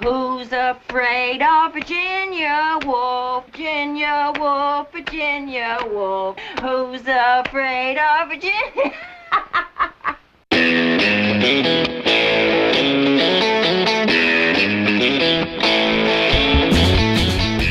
Who's afraid of Virginia Woolf? Virginia Woolf, Virginia Woolf. Who's afraid of Virginia?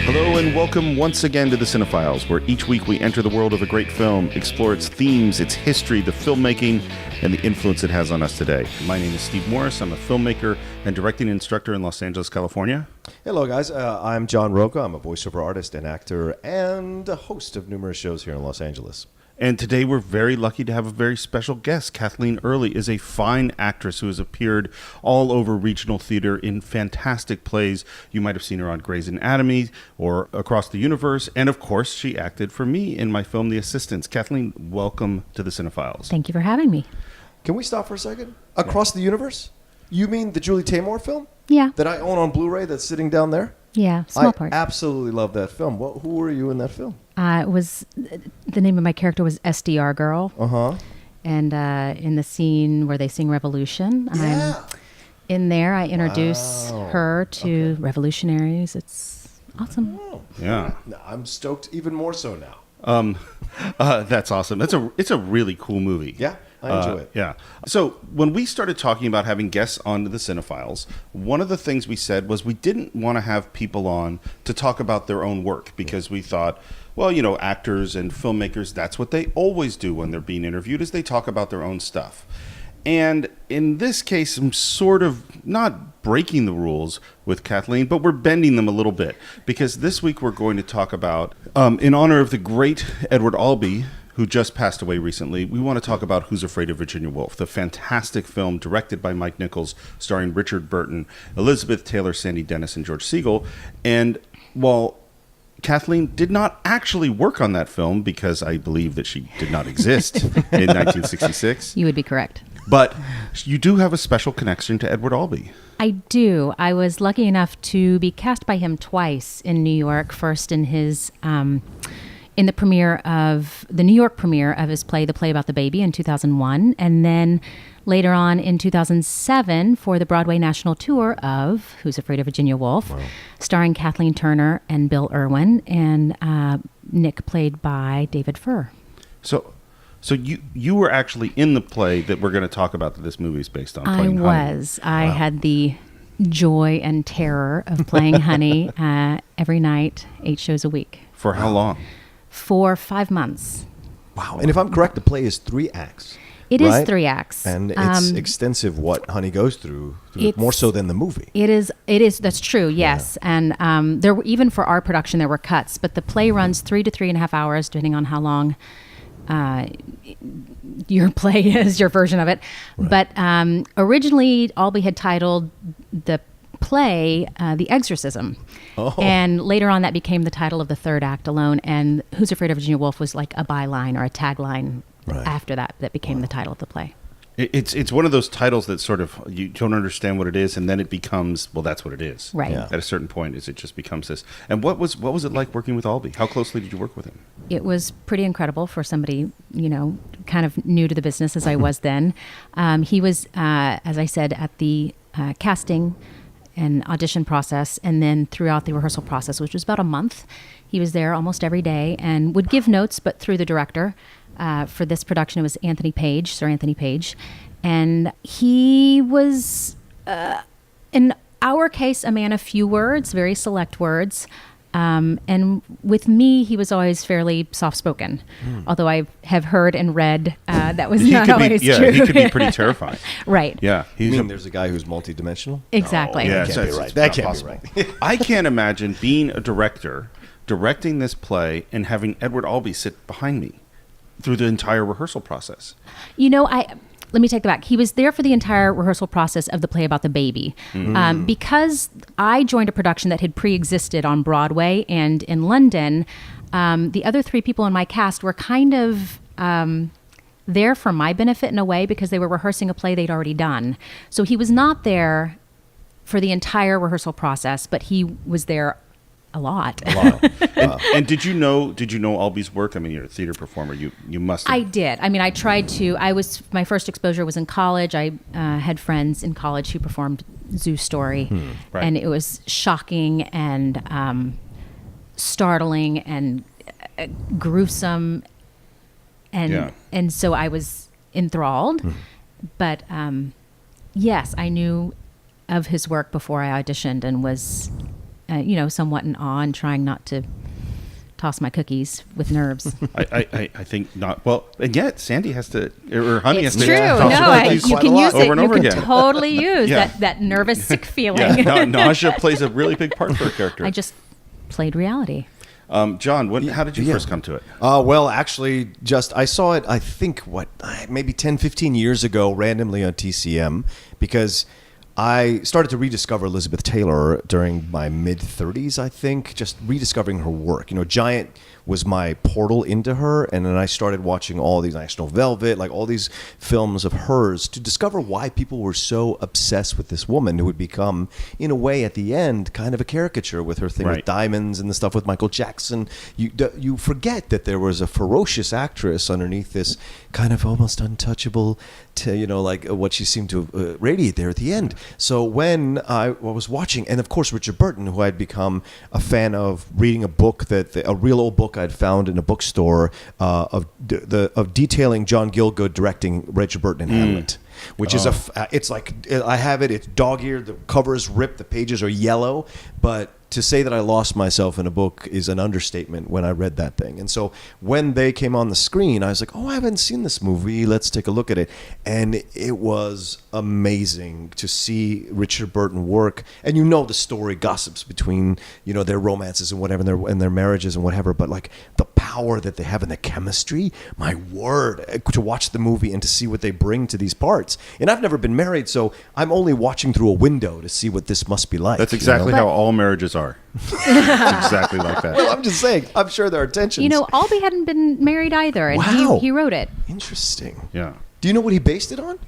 Hello and welcome once again to the Cine-Files, where each week we enter the world of a great film, explore its themes, its history, the filmmaking, and the influence it has on us today. My name is Steve Morris. I'm a filmmaker and directing instructor in Los Angeles, California. Hello, guys. I'm John Roca. I'm a voiceover artist and actor and a host of numerous shows here in Los Angeles. And today we're very lucky to have a very special guest. Kathleen Early is a fine actress who has appeared all over regional theater in fantastic plays. You might have seen her on Grey's Anatomy or Across the Universe. And of course, she acted for me in my film, The Assistants. Kathleen, welcome to the Cine-Files. Thank you for having me. Can we stop for a second? Across the Universe? You mean the Julie Taymor film? Yeah. That I own on Blu-ray that's sitting down there? Yeah, small part. I absolutely love that film. Who were you in that film? The name of my character was SDR Girl. Uh-huh. And in the scene where they sing Revolution, I'm in there. I introduce her to revolutionaries. It's awesome. Oh. Yeah. I'm stoked even more so now. That's awesome. It's a really cool movie. Yeah, I enjoy it. Yeah. So when we started talking about having guests on the Cine-Files, one of the things we said was we didn't want to have people on to talk about their own work because we thought, well, you know, actors and filmmakers, that's what they always do when they're being interviewed is they talk about their own stuff. And in this case, I'm sort of not breaking the rules with Kathleen, but we're bending them a little bit because this week we're going to talk about, in honor of the great Edward Albee, who just passed away recently, we want to talk about Who's Afraid of Virginia Woolf, the fantastic film directed by Mike Nichols, starring Richard Burton, Elizabeth Taylor, Sandy Dennis, and George Segal. And while Kathleen did not actually work on that film because I believe that she did not exist in 1966. You would be correct. But you do have a special connection to Edward Albee. I do. I was lucky enough to be cast by him twice in New York. First in his in the New York premiere of his play, The Play About the Baby, in 2001, and then later on in 2007 for the Broadway national tour of Who's Afraid of Virginia Woolf, starring Kathleen Turner and Bill Irwin, and Nick played by David Furr. So you were actually in the play that we're going to talk about that this movie is based on. I was. I had the joy and terror of playing Honey every night, 8 shows a week. For how long? For 5 months. Wow. And if I'm correct, the play is 3 acts. It is 3 acts. And it's extensive what Honey goes through more so than the movie. It is. That's true, yes. Yeah. And there were, even for our production, there were cuts. But the play runs 3 to 3.5 hours, depending on how long your play is, your version of it. Right. But originally, Albee had titled the play The Exorcism. And later on that became the title of the 3rd act alone, and Who's Afraid of Virginia Woolf was like a byline or a tagline after that became the title of the play. It's one of those titles that sort of you don't understand what it is, and then it becomes, well, that's what it is. Right. Yeah. At a certain point, it just becomes this. And what was it like working with Albee? How closely did you work with him? It was pretty incredible for somebody, kind of new to the business as I was then. He was, as I said, at the casting and audition process, and then throughout the rehearsal process, which was about a month. He was there almost every day and would give notes, but through the director. For this production, it was Sir Anthony Page. And he was, in our case, a man of few words, very select words. And with me, he was always fairly soft-spoken, although I have heard and read that was not always true. Yeah, he could be pretty terrifying. Right. Yeah. There's a guy who's multidimensional? Exactly. No, yeah, that can't be right. That can't be right. I can't imagine being a director, directing this play, and having Edward Albee sit behind me through the entire rehearsal process. Let me take that back. He was there for the entire rehearsal process of The Play About the Baby. Because I joined a production that had pre-existed on Broadway and in London, the other 3 people in my cast were kind of there for my benefit in a way because they were rehearsing a play they'd already done. So he was not there for the entire rehearsal process, but he was there a lot. A lot. And did you know Albee's work? I mean, you're a theater performer. You must have. I did. I mean, I tried to. My first exposure was in college. I had friends in college who performed Zoo Story, Right. and it was shocking and startling and gruesome, and so I was enthralled. But yes, I knew of his work before I auditioned and was, somewhat in awe and trying not to toss my cookies with nerves. I think not. Well, and yet Sandy has to, or Honey It's has true. to. No, toss her cookies you can use it. over and over You can again. totally use Yeah. that nervous, sick feeling. Yeah, nausea plays a really big part for a character. I just played reality. John, how did you first come to it? Well, actually, I saw it, I think, maybe 10, 15 years ago, randomly on TCM, because I started to rediscover Elizabeth Taylor during my mid-30s, I think, just rediscovering her work. Giant was my portal into her, and then I started watching all these National Velvet, like all these films of hers, to discover why people were so obsessed with this woman who would become, in a way, at the end, kind of a caricature with her thing with diamonds and the stuff with Michael Jackson. You forget that there was a ferocious actress underneath this kind of almost untouchable, like what she seemed to radiate there at the end. So when I was watching, and of course Richard Burton, who I'd become a fan of, reading a book a real old book I'd found in a bookstore of detailing John Gielgud directing Richard Burton in Hamlet, which is it's like, I have it. It's dog-eared. The cover is ripped. The pages are yellow, but to say that I lost myself in a book is an understatement when I read that thing. And so when they came on the screen, I was like, I haven't seen this movie. Let's take a look at it. And it was amazing to see Richard Burton work. And the story gossips between, their romances and whatever, and their marriages and whatever. But like the power that they have in the chemistry, my word, to watch the movie and to see what they bring to these parts. And I've never been married, so I'm only watching through a window to see what this must be like. That's exactly how all marriages are. It's exactly like that. Well, I'm just saying. I'm sure there are tensions. Albee hadn't been married either, and Wow. he wrote it. Interesting. Yeah. Do you know what he based it on?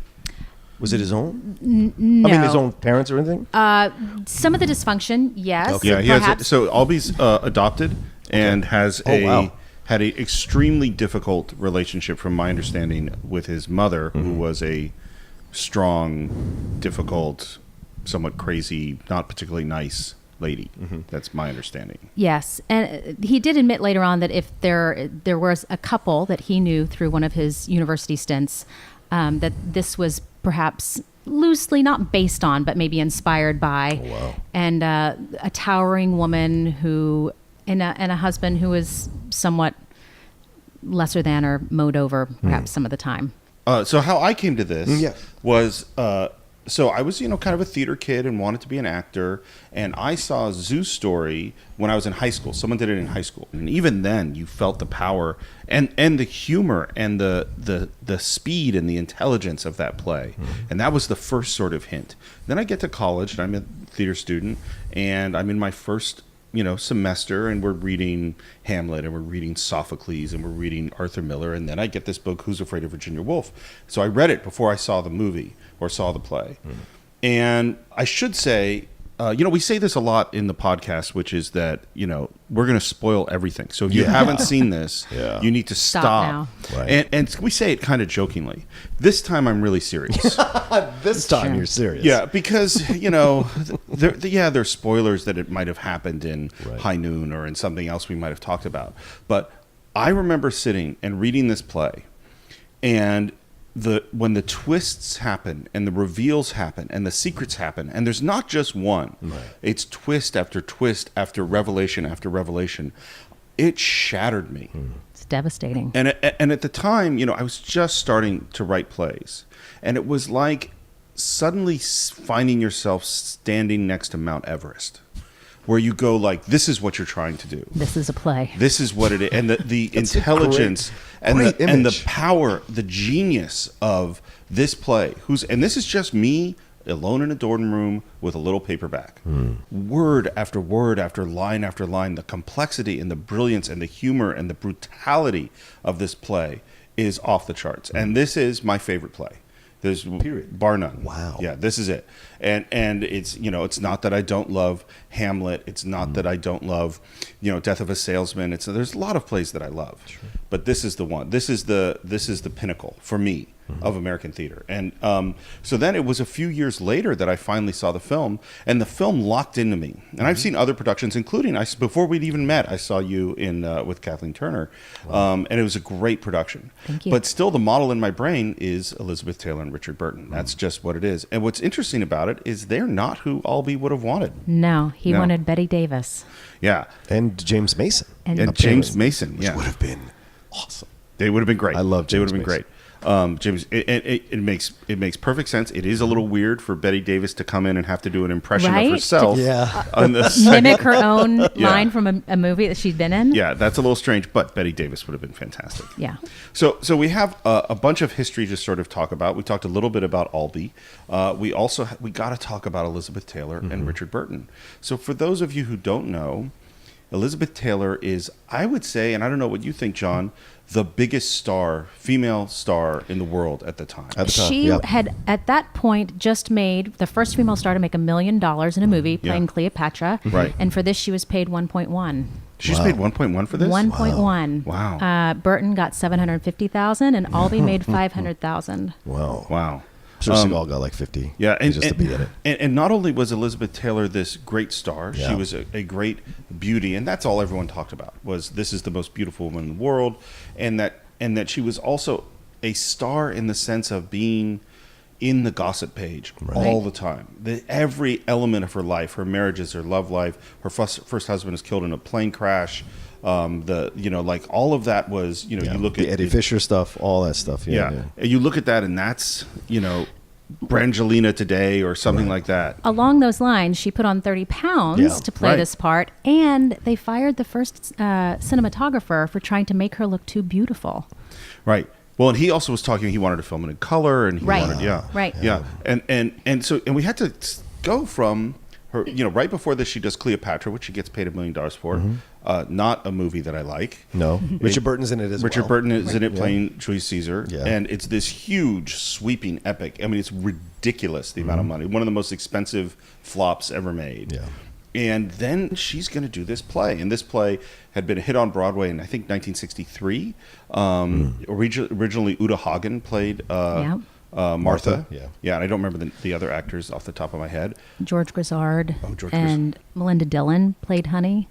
Was it his own? No. I mean, his own parents or anything? Some of the dysfunction, yes. Okay. Yeah, he has. So Albee's adopted and has wow. had a extremely difficult relationship, from my understanding, with his mother, who was a strong, difficult, somewhat crazy, not particularly nice lady. That's my understanding. Yes, and he did admit later on that if there was a couple that he knew through one of his university stints, that this was perhaps loosely, not based on, but maybe inspired by, and a towering woman who, and a husband who was somewhat lesser than or mowed over perhaps some of the time. So how I came to this Yeah. was, so I was, kind of a theater kid and wanted to be an actor. And I saw Zoo Story when I was in high school. Someone did it in high school. And even then you felt the power and the humor and the speed and the intelligence of that play. And that was the first sort of hint. Then I get to college and I'm a theater student and I'm in my first semester, and we're reading Hamlet, and we're reading Sophocles, and we're reading Arthur Miller, and then I get this book, Who's Afraid of Virginia Woolf? So I read it before I saw the movie or saw the play. And I should say, we say this a lot in the podcast, which is that, we're going to spoil everything. So if you haven't seen this, you need to stop. now. Right. And we say it kind of jokingly. This time I'm really serious. This time you're serious. Yeah, because there's spoilers that it might have happened in High Noon or in something else we might have talked about. But I remember sitting and reading this play, and when the twists happen and the reveals happen and the secrets happen, and there's not just one, it's twist after twist after revelation after revelation. It shattered me. It's devastating. And at the time, I was just starting to write plays, and it was like suddenly finding yourself standing next to Mount Everest, where you go like, this is what you're trying to do. This is a play. This is what it is. And the intelligence and the power, the genius of this play, and this is just me alone in a dorm room with a little paperback. Word after word after line, the complexity and the brilliance and the humor and the brutality of this play is off the charts. And this is my favorite play. There's Period. bar none. Wow. Yeah, this is it. And it's, it's not that I don't love Hamlet. It's not that I don't love, Death of a Salesman. There's a lot of plays that I love, but this is the one. This is the pinnacle for me of American theater. And so then it was a few years later that I finally saw the film, and the film locked into me. And I've seen other productions, including before we'd even met, I saw you in with Kathleen Turner, and it was a great production. Thank you. But still, the model in my brain is Elizabeth Taylor and Richard Burton. That's just what it is. And what's interesting about it is they're not who Albee would have wanted. No, he No. wanted Betty Davis. Yeah, And James Mason. and James Mason. Which Yeah, would have been awesome. they would have been great. I love They would James have been Mason. great. James, it makes perfect sense. It is a little weird for Betty Davis to come in and have to do an impression Right? of herself. Yeah. On the Mimic her own Yeah. line from a movie that she'd been in. Yeah, that's a little strange, but Betty Davis would have been fantastic. Yeah. So we have a bunch of history to sort of talk about. We talked a little bit about Albee. We also we got to talk about Elizabeth Taylor and Richard Burton. So for those of you who don't know, Elizabeth Taylor is, I would say, and I don't know what you think, John, the biggest female star in the world at the time. At the time, She yeah. had, at that point, just made the first female star to make $1 million in a movie playing Yeah. Cleopatra. Right. And for this, she was paid 1.1. She's Wow. paid 1.1 for this? 1.1. Wow. Burton got 750,000, and Albee made 500,000. Wow. Wow. Sure, Seagal got like 50. Yeah, and just to be in it. And not only was Elizabeth Taylor this great star, Yeah. she was a great beauty, and that's all everyone talked about was this is the most beautiful woman in the world, and that she was also a star in the sense of being in the gossip page all the time. Every element of her life, her marriages, her love life, her first husband is killed in a plane crash. Like all of that was, you look the at Eddie Fisher stuff, all that stuff. Yeah. And you look at that, and that's, Brangelina today or something like that. Along those lines, she put on 30 pounds Yeah. to play Right. this part, and they fired the first cinematographer for trying to make her look too beautiful. Right. Well, and he also was talking. He wanted to film it in color, and he Right. wanted, Right. yeah, and we had to go from her. Right before this, she does Cleopatra, which she gets paid $1 million for. Not a movie that I like. No. Richard Burton's in it as well. Richard Burton is in it playing Julius Caesar, Yeah. and it's this huge, sweeping epic. I mean, it's ridiculous the amount of money. One of the most expensive flops ever made. Yeah. And then she's going to do this play, and this play had been a hit on Broadway in I think 1963. Originally, Uta Hagen played Yeah. Martha. Yeah. And I don't remember the other actors off the top of my head. George Grizzard George and Melinda Dillon played Honey.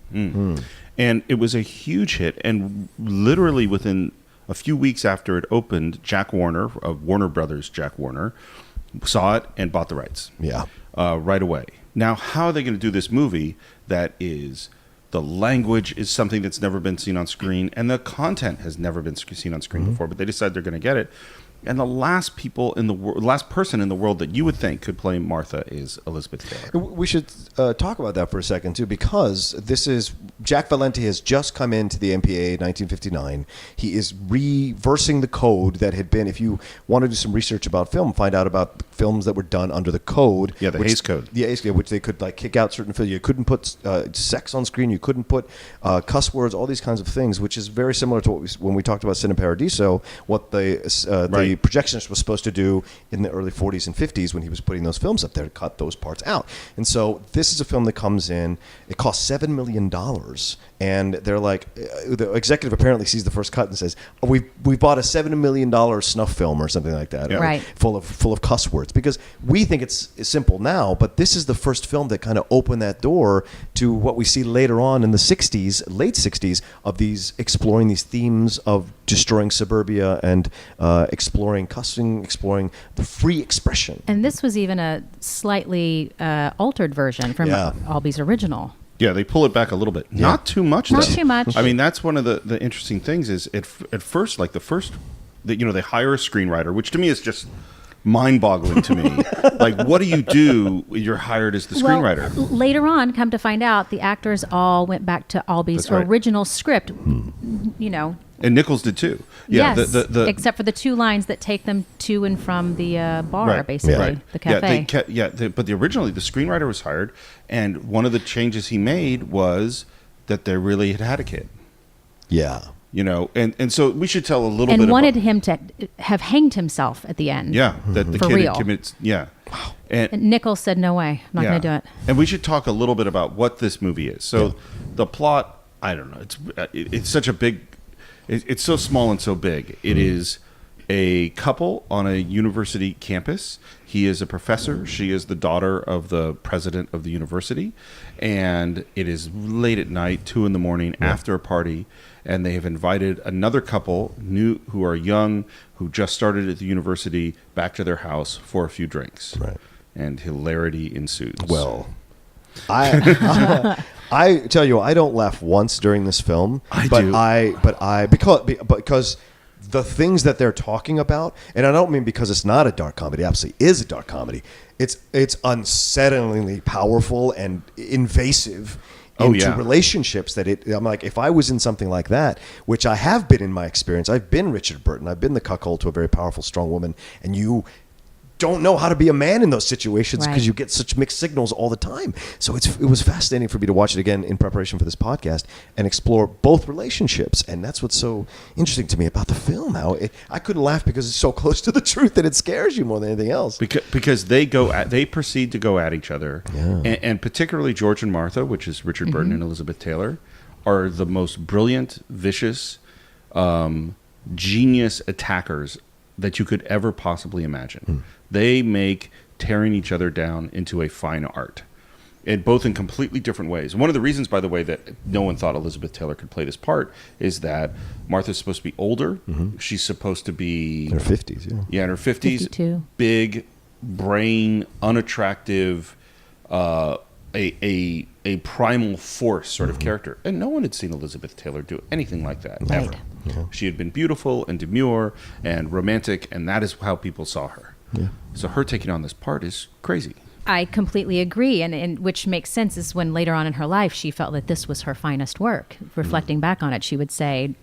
And it was a huge hit, and literally within a few weeks after it opened, Jack Warner of Warner Brothers, Jack Warner, saw it and bought the rights. Yeah. Right away. Now, how are they going to do this movie that is the language is something that's never been seen on screen, and the content has never been seen on screen before, but they decide they're going to get it. And the last person in the world that you would think could play Martha is Elizabeth Taylor. We should talk about that for a second, too, because this is Jack Valenti has just come into the MPA in 1959. He is reversing the code that had been, if you want to do some research about film, find out about films that were done under the code. Yeah, the Hays Code. The Hays Code, which they could like kick out certain films. You couldn't put sex on screen. You couldn't put cuss words, all these kinds of things, which is very similar to what when we talked about Cine Paradiso, what the projectionist was supposed to do in the early 40s and 50s when he was putting those films up there to cut those parts out. And so this is a film that comes in, it costs $7 million, and they're like, the executive apparently sees the first cut and says, oh, we bought a $7 million snuff film or something like that, Yeah. Right. full of cuss words, because we think it's simple now, but this is the first film that kind of opened that door to what we see later on in the 60s, late 60s, of these exploring these themes of destroying suburbia and exploring cussing, exploring the free expression. And this was even a slightly altered version from Yeah. Albee's original. Yeah, they pull it back a little bit. Yeah. Not too much, Not though. too much. I mean, that's one of the interesting things is at first, like they hire a screenwriter, which to me is just mind-boggling to me. Like, what do you do? You're hired as the screenwriter. Well, later on, come to find out, the actors all went back to Albee's That's right. original script. And Nichols did too. Yeah, yes, the except for the two lines that take them to and from the bar, Right. basically, Yeah. the cafe. But originally the screenwriter was hired, and one of the changes he made was that they really had a kid. Yeah. And so we should tell a little bit and wanted about, him to have hanged himself at the end. Yeah, that the For kid real. had committed. Yeah, And Nichols said, "No way, I'm not going to do it." And we should talk a little bit about what this movie is. So the plot, I don't know. It's such a big. It's so small and so big. It is a couple on a university campus. He is a professor. She is the daughter of the president of the university. And it is late at night, 2 a.m, after a party. And they have invited another couple who are young, who just started at the university, back to their house for a few drinks. Right. And hilarity ensues. Well, I tell you, I don't laugh once during this film. Because the things that they're talking about, and I don't mean because it's not a dark comedy, it absolutely is a dark comedy. It's unsettlingly powerful and invasive into relationships I'm like, if I was in something like that, which I have been in my experience, I've been Richard Burton, I've been the cuckold to a very powerful, strong woman, and you don't know how to be a man in those situations because you get such mixed signals all the time. So it was fascinating for me to watch it again in preparation for this podcast and explore both relationships. And that's what's so interesting to me about the film. I couldn't laugh because it's so close to the truth that it scares you more than anything else. Because they proceed to go at each other. Yeah. And particularly George and Martha, which is Richard Burton and Elizabeth Taylor, are the most brilliant, vicious, genius attackers that you could ever possibly imagine. They make tearing each other down into a fine art, and both in completely different ways. One of the reasons, by the way, that no one thought Elizabeth Taylor could play this part is that Martha's supposed to be older. She's supposed to be in her 50s. Yeah, in her 50s. 52. Big brain, unattractive, a primal force sort of character. And no one had seen Elizabeth Taylor do anything like that ever. Yeah. She had been beautiful and demure and romantic, and that is how people saw her. Yeah. So her taking on this part is crazy. I completely agree, and which makes sense is when later on in her life she felt that this was her finest work. Reflecting back on it, she would say,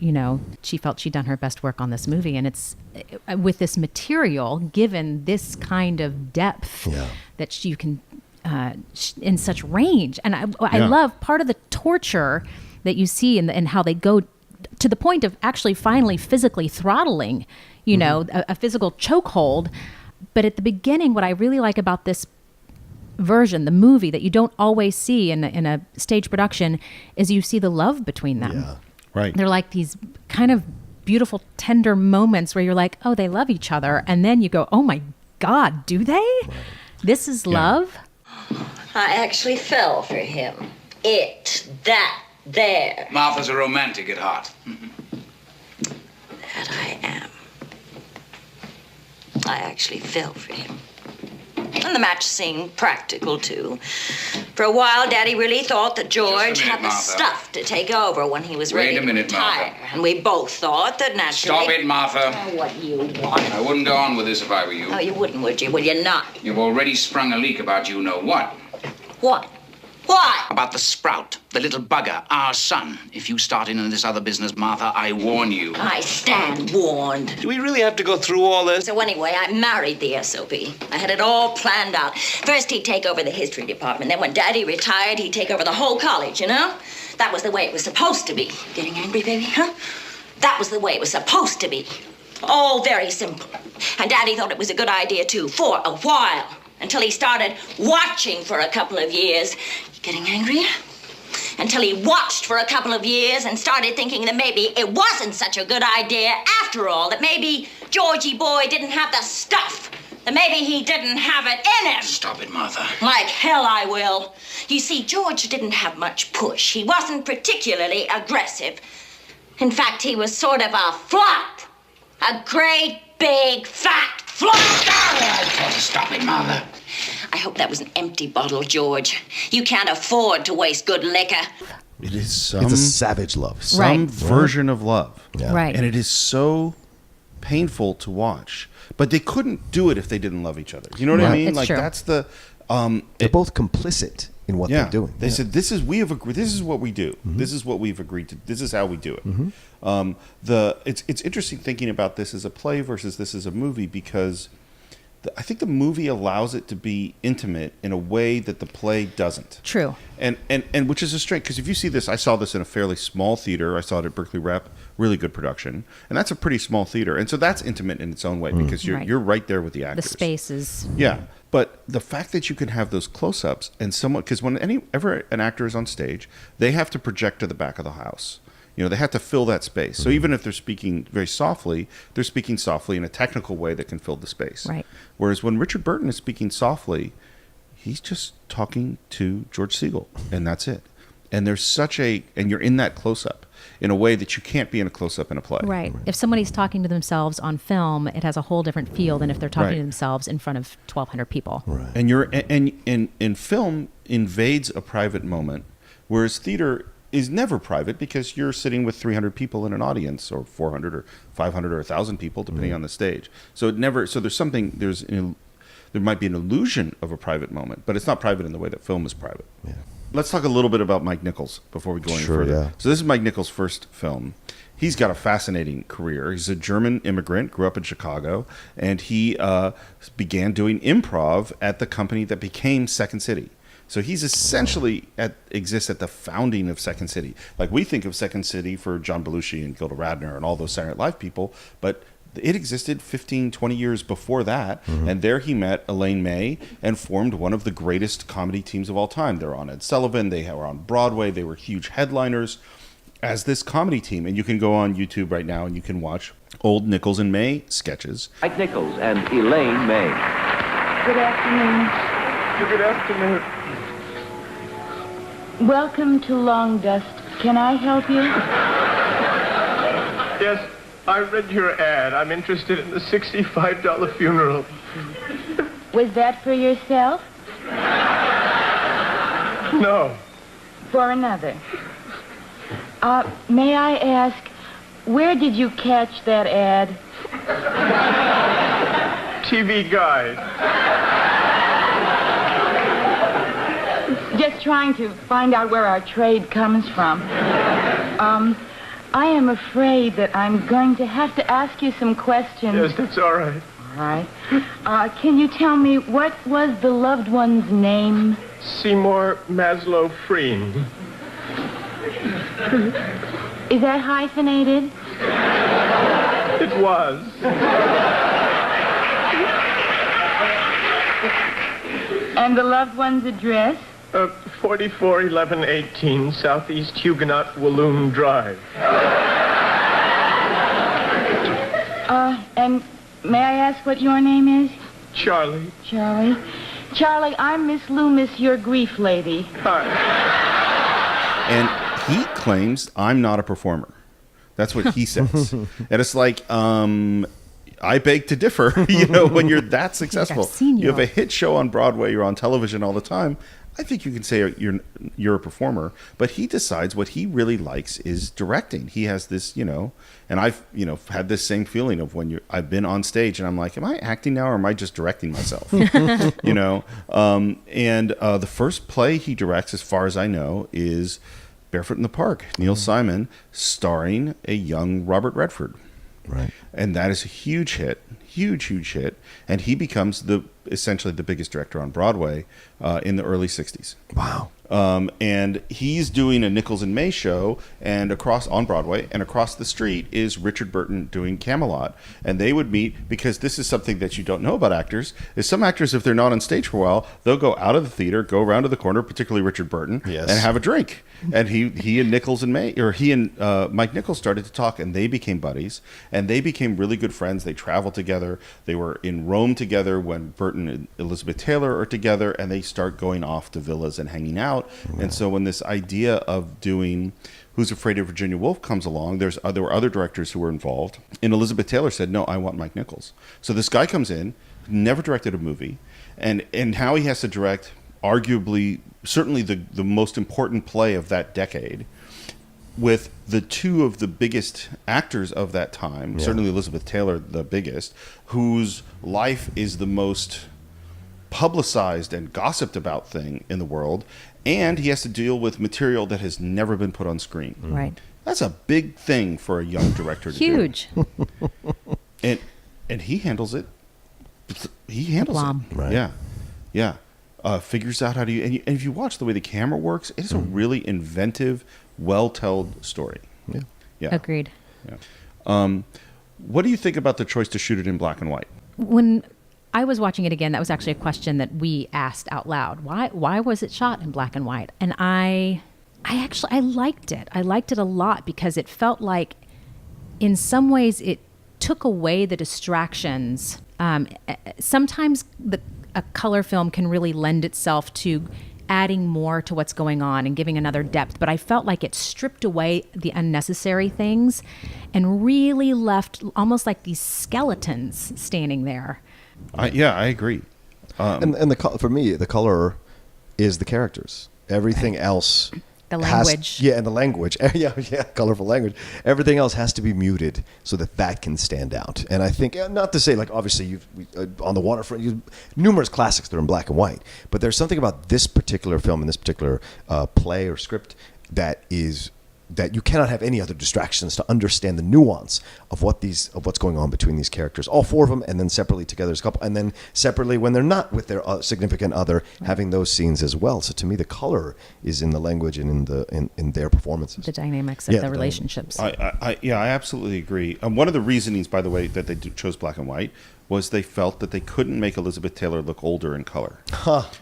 she felt she'd done her best work on this movie, and it's with this material, given this kind of depth that you can, in such range. And I love part of the torture that you see and how they go to the point of actually finally physically throttling, a physical chokehold. But at the beginning, what I really like about this version, the movie that you don't always see in a stage production, is you see the love between them. Yeah. Right. They're like these kind of beautiful, tender moments where you're like, oh, they love each other. And then you go, oh my God, do they? Right. This is love? I actually fell for him. There. Martha's a romantic at heart. That I am. I actually fell for him. And the match seemed practical, too. For a while, Daddy really thought that George had the stuff to take over when he was ready to retire. And we both thought that naturally... Stop it, Martha. Oh, what do you want? I wouldn't go on with this if I were you. Oh, you wouldn't, would you? Will you not? You've already sprung a leak about you-know-what. What? What? About the sprout, the little bugger, our son. If you start in on this other business, Martha, I warn you. I stand warned. Do we really have to go through all this? So anyway, I married the SOB. I had it all planned out. First, he'd take over the history department. Then when Daddy retired, he'd take over the whole college, That was the way it was supposed to be. Getting angry, baby, huh? That was the way it was supposed to be. All very simple. And Daddy thought it was a good idea, too, for a while. Until he started watching for a couple of years. Getting angrier? Until he watched for a couple of years and started thinking that maybe it wasn't such a good idea after all. That maybe Georgie boy didn't have the stuff. That maybe he didn't have it in him. Stop it, Martha. Like hell I will. You see, George didn't have much push. He wasn't particularly aggressive. In fact, he was sort of a flop. A great, big, fat flop. Stop it, Martha. I hope that was an empty bottle, George. You can't afford to waste good liquor. It is it's a savage love. Some version of love. Yeah. Right. And it is so painful to watch. But they couldn't do it if they didn't love each other. You know what I mean? It's true. That's the... They're both complicit in what they're doing. They said, this is what we do. This is what we've agreed to. This is how we do it. It's interesting thinking about this as a play versus this as a movie because I think the movie allows it to be intimate in a way that the play doesn't. True. And which is a strength, because if you see this, I saw this in a fairly small theater. I saw it at Berkeley Rep, really good production, and that's a pretty small theater, and so that's intimate in its own way because you're right there with the actors. The spaces. Yeah, but the fact that you can have those close-ups and someone, because whenever an actor is on stage, they have to project to the back of the house. They have to fill that space. So even if they're speaking very softly, they're speaking softly in a technical way that can fill the space. Right. Whereas when Richard Burton is speaking softly, he's just talking to George Segal, and that's it. And there's and you're in that close-up in a way that you can't be in a close-up in a play. Right. If somebody's talking to themselves on film, it has a whole different feel than if they're talking to themselves in front of 1,200 people. Right. And film invades a private moment, whereas theater is never private because you're sitting with 300 people in an audience, or 400 or 500 or 1,000 people, depending on the stage. So there might be an illusion of a private moment, but it's not private in the way that film is private. Yeah. Let's talk a little bit about Mike Nichols before we go any further. Yeah. So this is Mike Nichols' first film. He's got a fascinating career. He's a German immigrant, grew up in Chicago, and he began doing improv at the company that became Second City. So he's essentially exists at the founding of Second City. Like, we think of Second City for John Belushi and Gilda Radner and all those Saturday Night Live people, but it existed 15, 20 years before that, and there he met Elaine May and formed one of the greatest comedy teams of all time. They're on Ed Sullivan, they were on Broadway, they were huge headliners as this comedy team. And you can go on YouTube right now and you can watch old Nichols and May sketches. Mike Nichols and Elaine May. Good afternoon. Good afternoon. Welcome to Long Dust. Can I help you? Yes, I read your ad. I'm interested in the $65 funeral. Was that for yourself? No. For another. May I ask, where did you catch that ad? TV Guide. Just trying to find out where our trade comes from. I am afraid that I'm going to have to ask you some questions. Yes, that's all right. All right. Can you tell me, what was the loved one's name? Seymour Maslow Freen. Is that hyphenated? It was. And the loved one's address? 441118 Southeast Huguenot Walloon Drive. And may I ask what your name is? Charlie. Charlie. Charlie, I'm Miss Loomis, your grief lady. Hi. And he claims I'm not a performer. That's what he says. And it's like, I beg to differ. When you're that successful, you have a hit show on Broadway, you're on television all the time. I think you can say you're a performer, but he decides what he really likes is directing. He has this, and I've, had this same feeling of when I've been on stage and I'm like, am I acting now or am I just directing myself? And the first play he directs, as far as I know, is Barefoot in the Park, Neil Simon, starring a young Robert Redford. Right. And that is a huge hit, huge hit. And he becomes essentially the biggest director on Broadway in the early 60s. Wow. And he's doing a Nichols and May show on Broadway, and across the street is Richard Burton doing Camelot. And they would meet, because this is something that you don't know about actors, is some actors, if they're not on stage for a while, they'll go out of the theater, go around to the corner, particularly Richard Burton, and have a drink. And he and Nichols and May, or he and Mike Nichols started to talk, and they became buddies, and they became really good friends. They traveled together. They were in Rome together when Burton and Elizabeth Taylor are together, and they start going off to villas and hanging out. Wow. And so when this idea of doing Who's Afraid of Virginia Woolf comes along, there were other directors who were involved, and Elizabeth Taylor said, no, I want Mike Nichols. So this guy comes in, never directed a movie, and now he has to direct arguably, certainly the most important play of that decade, with the two of the biggest actors of that time, certainly Elizabeth Taylor, the biggest, whose life is the most publicized and gossiped about thing in the world, and he has to deal with material that has never been put on screen. Right. That's a big thing for a young director to do. Huge. And he handles it he handles Blom. it. Right. Yeah. Figures out how to, and if you watch the way the camera works, it is a really inventive, well-told story. Yeah. Agreed. Yeah. What do you think about the choice to shoot it in black and white? When I was watching it again, that was actually a question that we asked out loud. Why was it shot in black and white? And I liked it. I liked it a lot because it felt like, in some ways, it took away the distractions. Sometimes a color film can really lend itself to adding more to what's going on and giving another depth. But I felt like it stripped away the unnecessary things and really left almost like these skeletons standing there. I agree. And for me, the color is the characters. Everything else, The language. and the language. Yeah, colorful language. Everything else has to be muted so that can stand out. And I think, not to say, like, obviously, on the waterfront, numerous classics that are in black and white, but there's something about this particular film and this particular play or script that you cannot have any other distractions to understand the nuance of what's going on between these characters. All four of them, and then separately together as a couple, and then separately when they're not with their significant other, having those scenes as well. So to me, the color is in the language and in their performances. The dynamics of the relationships. I absolutely agree. One of the reasonings, by the way, that they chose black and white was they felt that they couldn't make Elizabeth Taylor look older in color.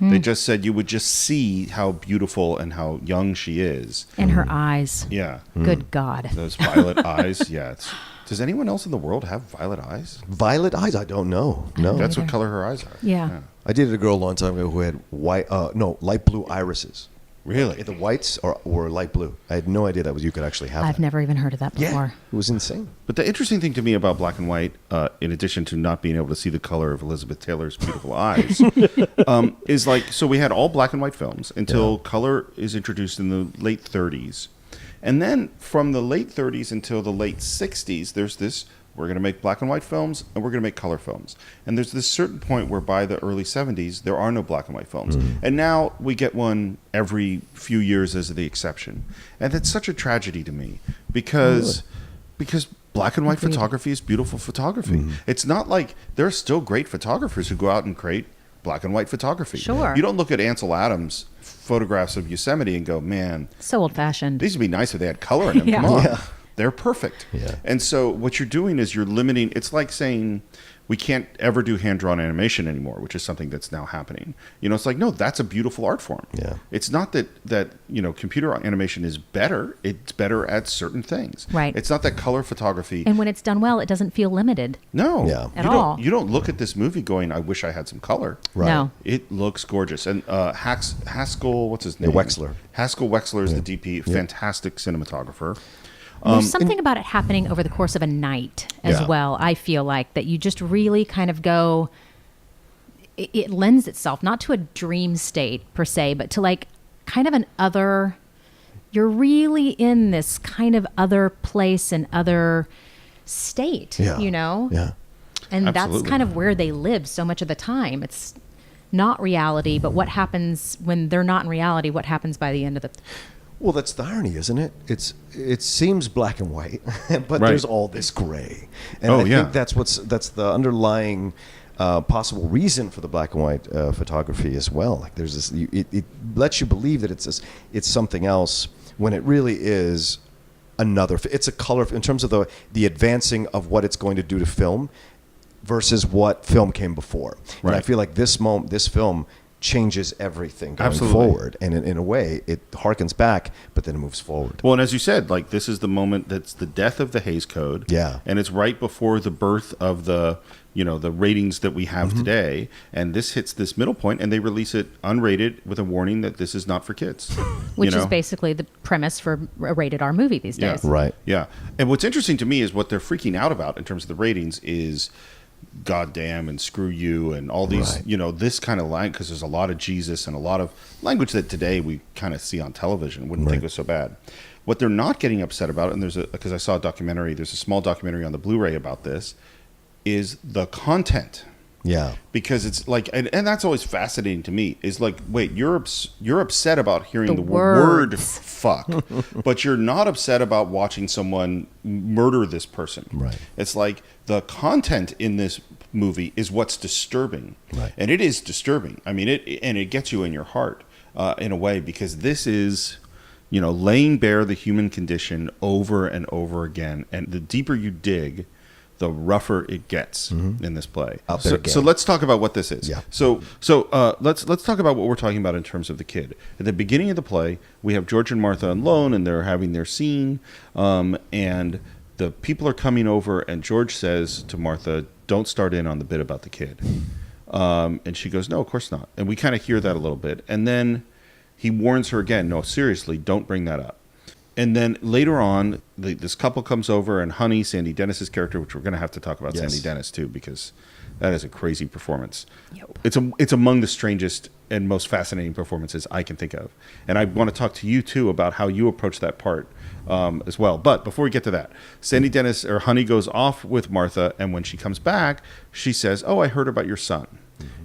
They just said you would just see how beautiful and how young she is. And her eyes. Yeah. Good God. Those violet eyes. Yeah. Does anyone else in the world have violet eyes? Violet eyes? I don't know. No. That's what color her eyes are. Yeah. I dated a girl a long time ago who had light blue irises. Really? The whites were light blue. I had no idea you could actually have I've that. never even heard of that before. Yeah, it was insane. But the interesting thing to me about black and white, in addition to not being able to see the color of Elizabeth Taylor's beautiful eyes, is so we had all black and white films until color is introduced in the late 30s. And then from the late 30s until the late 60s, there's this, we're going to make black and white films and we're going to make color films. And there's this certain point where by the early 70s, there are no black and white films. And now we get one every few years as the exception. And that's such a tragedy to me because black and white photography is beautiful photography. It's not like there are still great photographers who go out and create black and white photography. Sure. You don't look at Ansel Adams' photographs of Yosemite and go, man, So old-fashioned. these would be nice if they had color in them. Yeah. Come on. Yeah. They're perfect. Yeah. And so what you're doing is you're limiting. It's like saying we can't ever do hand-drawn animation anymore, which is something that's now happening. It's like, no, that's a beautiful art form. Yeah. It's not that computer animation is better. It's better at certain things. Right. It's not that color photography. And when it's done well, it doesn't feel limited. No. Yeah. At all. You don't look at this movie going, I wish I had some color. Right. No. It looks gorgeous. And Haskell, what's his name? Wexler. Haskell Wexler is the DP, fantastic cinematographer. There's something about it happening over the course of a night as Yeah. well. I feel like that you just really kind of go, it lends itself not to a dream state per se, but to like kind of an other, you're really in this kind of other place and other state, Yeah. Yeah. And that's Absolutely. kind of where they live so much of the time. It's not reality, but what happens when they're not in reality, what happens by the end of the... Well, that's the irony, isn't it? It seems black and white, but Right. there's all this gray. And Oh, I yeah. think that's the underlying possible reason for the black and white photography as well. Like there's this, it lets you believe that it's something else when it really is it's a color in terms of the advancing of what it's going to do to film versus what film came before. And I Right. feel like this film changes everything going Absolutely. forward, and in a way it harkens back but then it moves forward. Well, and as you said, like this is the moment that's the death of the Hays Code. Yeah. And it's right before the birth of the ratings that we have today. And this hits this middle point and they release it unrated with a warning that this is not for kids. Which is basically the premise for a rated R movie these days. Right. Yeah. And what's interesting to me is what they're freaking out about in terms of the ratings is goddamn and screw you and all these, Right. this kind of language, because there's a lot of Jesus and a lot of language that today we kind of see on television, wouldn't think was so bad. What they're not getting upset about, and because I saw a documentary, there's a small documentary on the Blu-ray about this, is the content. Yeah. Because it's like, and that's always fascinating to me, is like, wait, you're upset about hearing the word fuck, but you're not upset about watching someone murder this person. Right. It's like the content in this movie is what's disturbing. Right. And it is disturbing. I mean, it gets you in your heart in a way, because this is, laying bare the human condition over and over again. And the deeper you dig, the rougher it gets in this play. So let's talk about what this is. Yeah. So let's talk about what we're talking about in terms of the kid. At the beginning of the play, we have George and Martha alone, and they're having their scene, and the people are coming over, and George says to Martha, "Don't start in on the bit about the kid." And she goes, "No, of course not." And we kind of hear that a little bit, and then he warns her again, "No, seriously, don't bring that up." And then later on, this couple comes over, and Honey, Sandy Dennis's character, which we're going to have to talk about Sandy Dennis too, because that is a crazy performance. Yep. It's among the strangest and most fascinating performances I can think of. And I want to talk to you too about how you approach that part as well. But before we get to that, Sandy Dennis, or Honey, goes off with Martha, and when she comes back, she says, "Oh, I heard about your son."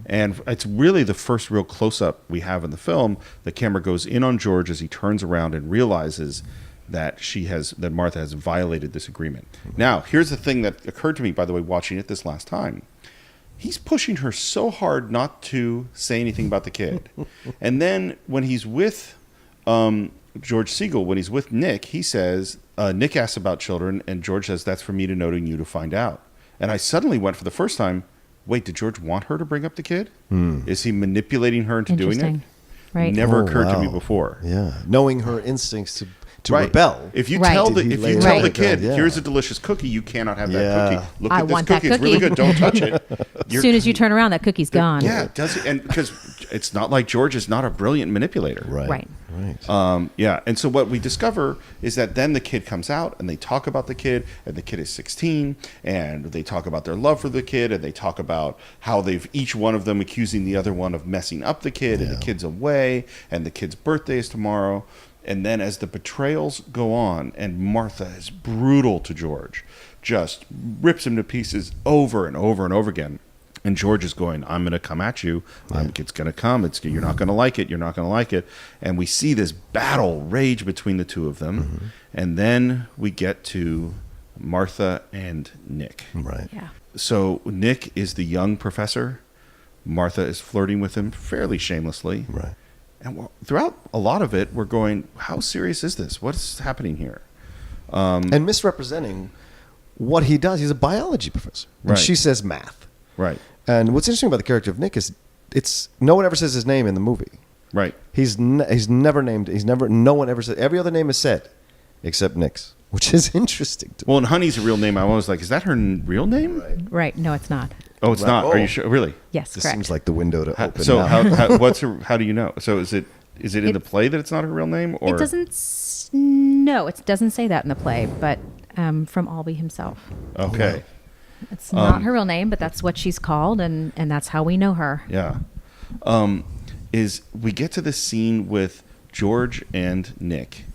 And it's really the first real close-up we have in the film. The camera goes in on George as he turns around and realizes that Martha has violated this agreement. Now, here's the thing that occurred to me, by the way, watching it this last time. He's pushing her so hard not to say anything about the kid. And then when he's with George Siegel, when he's with Nick, he says, Nick asks about children, and George says, "That's for me to know and you to find out." And I suddenly went for the first time, wait, did George want her to bring up the kid? Is he manipulating her into doing it? Right. Never occurred to me before. Yeah. Knowing her instincts to rebel. If you tell the kid, Yeah. "Here's a delicious cookie, you cannot have that cookie. Look I at this want that cookie. It's really cookie." good. Don't touch it." As soon as you turn around, that cookie's gone. Yeah, does it? And because it's not like George is not a brilliant manipulator. Right. Yeah. And so what we discover is that then the kid comes out, and they talk about the kid, and the kid is 16, and they talk about their love for the kid, and they talk about how they've each one of them accusing the other one of messing up the kid, and the kid's away, and the kid's birthday is tomorrow. And then as the betrayals go on, and Martha is brutal to George, just rips him to pieces over and over and over again. And George is going, "I'm going to come at you. It's going to come. You're not going to like it. You're not going to like it." And we see this battle rage between the two of them. And then we get to Martha and Nick. Right. Yeah. So Nick is the young professor. Martha is flirting with him fairly shamelessly. Right. And throughout a lot of it, we're going, how serious is this? What's happening here? And misrepresenting what he does. He's a biology professor. And Right. she says math. Right. And what's interesting about the character of Nick is no one ever says his name in the movie. Right. He's never named. No one ever said. Every other name is said, except Nick's, which is interesting to me. Well, and Honey's a real name. I was like, is that her real name? Right. No, it's not. Oh, it's not. Are you sure? Really? Yes, This correct. seems like the window to open. So now. how do you know? So is it in the play that it's not her real name? Or It doesn't. No, it doesn't say that in the play, but from Albee himself. Okay. It's not her real name, but that's what she's called, and that's how we know her. Yeah. Is we get to this scene with George and Nick,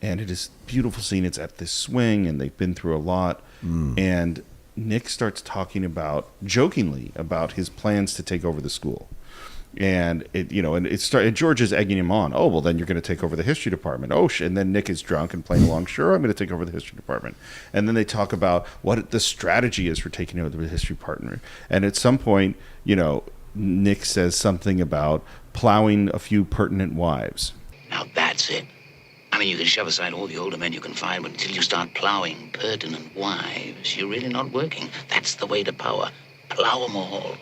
and it is a beautiful scene. It's at this swing, and they've been through a lot. And Nick starts talking jokingly about his plans to take over the school. And George is egging him on. "Oh, well, then you're going to take over the history department." And then Nick is drunk and playing along. "Sure, I'm going to take over the history department." And then they talk about what the strategy is for taking over the history department. And at some point, Nick says something about plowing a few pertinent wives. Now that's it. I mean, you can shove aside all the older men you can find, but until you start plowing pertinent wives, you're really not working. That's the way to power. Plow them all.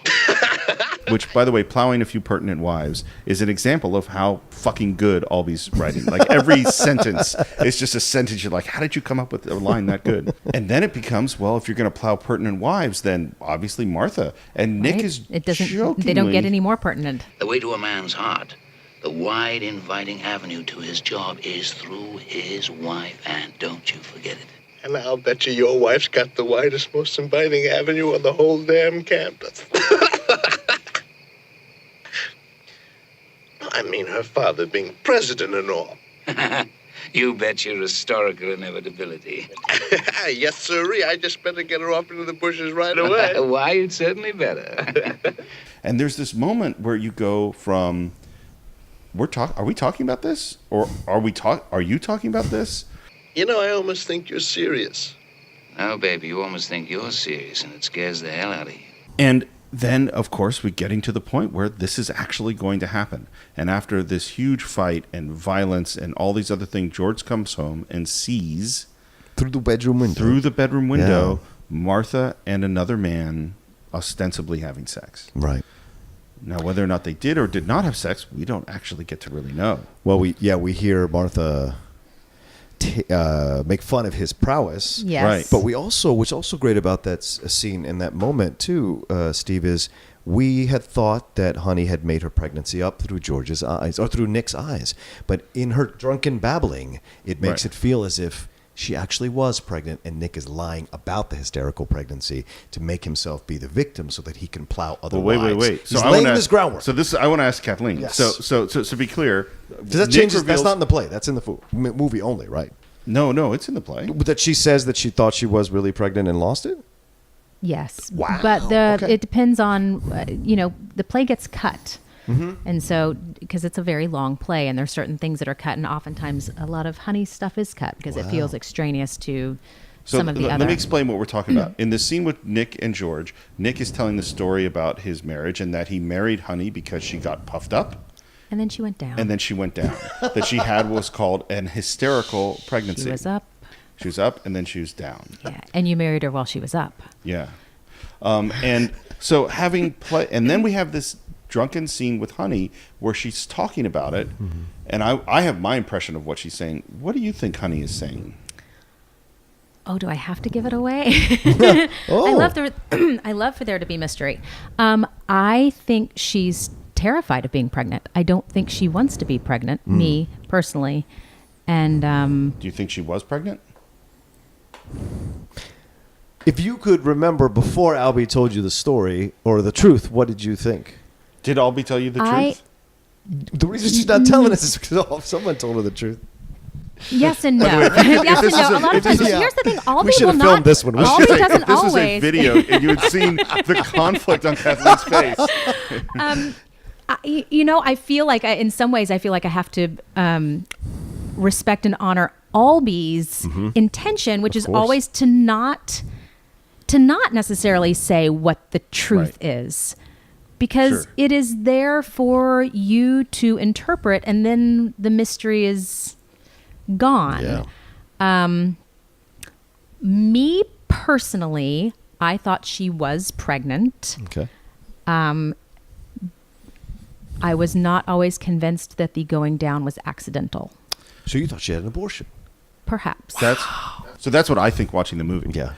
Which, by the way, plowing a few pertinent wives is an example of how fucking good Albee's writing. Like, every sentence is just a sentence. You're like, how did you come up with a line that good? And then it becomes, well, if you're going to plow pertinent wives, then obviously Martha. And Nick is jokingly... They don't get any more pertinent. The way to a man's heart, the wide, inviting avenue to his job is through his wife, and don't you forget it. And I'll bet you your wife's got the widest, most inviting avenue on the whole damn campus. I mean, her father being president and all. You bet your historical inevitability. Yes, sirree. I just better get her off into the bushes right away. Why, you'd certainly better. And there's this moment where you go from, are we talking about this? Or are you talking about this? You know, I almost think you're serious. Oh, baby, you almost think you're serious, and it scares the hell out of you. And then, of course, we're getting to the point where this is actually going to happen. And after this huge fight and violence and all these other things, George comes home and sees Through the bedroom window. Martha and another man ostensibly having sex. Right. Now, whether or not they did or did not have sex, we don't actually get to really know. Well, we hear Martha make fun of his prowess. Yes. Right. But we also, what's also great about that scene in that moment too, Steve, is we had thought that Honey had made her pregnancy up through George's eyes or through Nick's eyes, but in her drunken babbling, it makes it feel as if she actually was pregnant, and Nick is lying about the hysterical pregnancy to make himself be the victim so that he can plow other lives. Wait. He's laying this groundwork. So I want to ask Kathleen. Yes. So to be clear, Does that Nick change? That's reveals- not in the play. That's in the movie only, right? No, it's in the play. That she says that she thought she was really pregnant and lost it? Yes. Wow. But Okay. it depends on, the play gets cut. Mm-hmm. And so, because it's a very long play and there's certain things that are cut, and oftentimes a lot of Honey stuff is cut because it feels extraneous to some of the other. Let me explain what we're talking about. In the scene with Nick and George, Nick is telling the story about his marriage and that he married Honey because she got puffed up. And then she went down. That she had was called an hysterical pregnancy. She was up. She was up and then she was down. Yeah. And you married her while she was up. Yeah. And so and then we have this drunken scene with Honey where she's talking about it. Mm-hmm. And I have my impression of what she's saying. What do you think Honey is saying? Oh, do I have to give it away? Oh. I love for there to be mystery. I think she's terrified of being pregnant. I don't think she wants to be pregnant, me personally. And do you think she was pregnant? If you could remember before Albee told you the story or the truth, what did you think? Did Albee tell you the truth? The reason she's not telling us is because someone told her the truth. Yes and no. Yes and no. A lot of times. Yeah. Here's the thing. Albee We should will have filmed not. this one. Albee doesn't If this was a always. video and you had seen the conflict on Kathleen's face. I feel like in some ways I feel like I have to respect and honor Albee's intention, which is course. always to not necessarily say what the truth is, because Sure. it is there for you to interpret, and then the mystery is gone. Yeah. Me personally, I thought she was pregnant. Okay. I was not always convinced that the going down was accidental. So you thought she had an abortion? Perhaps. That's what I think watching the movie. Yeah.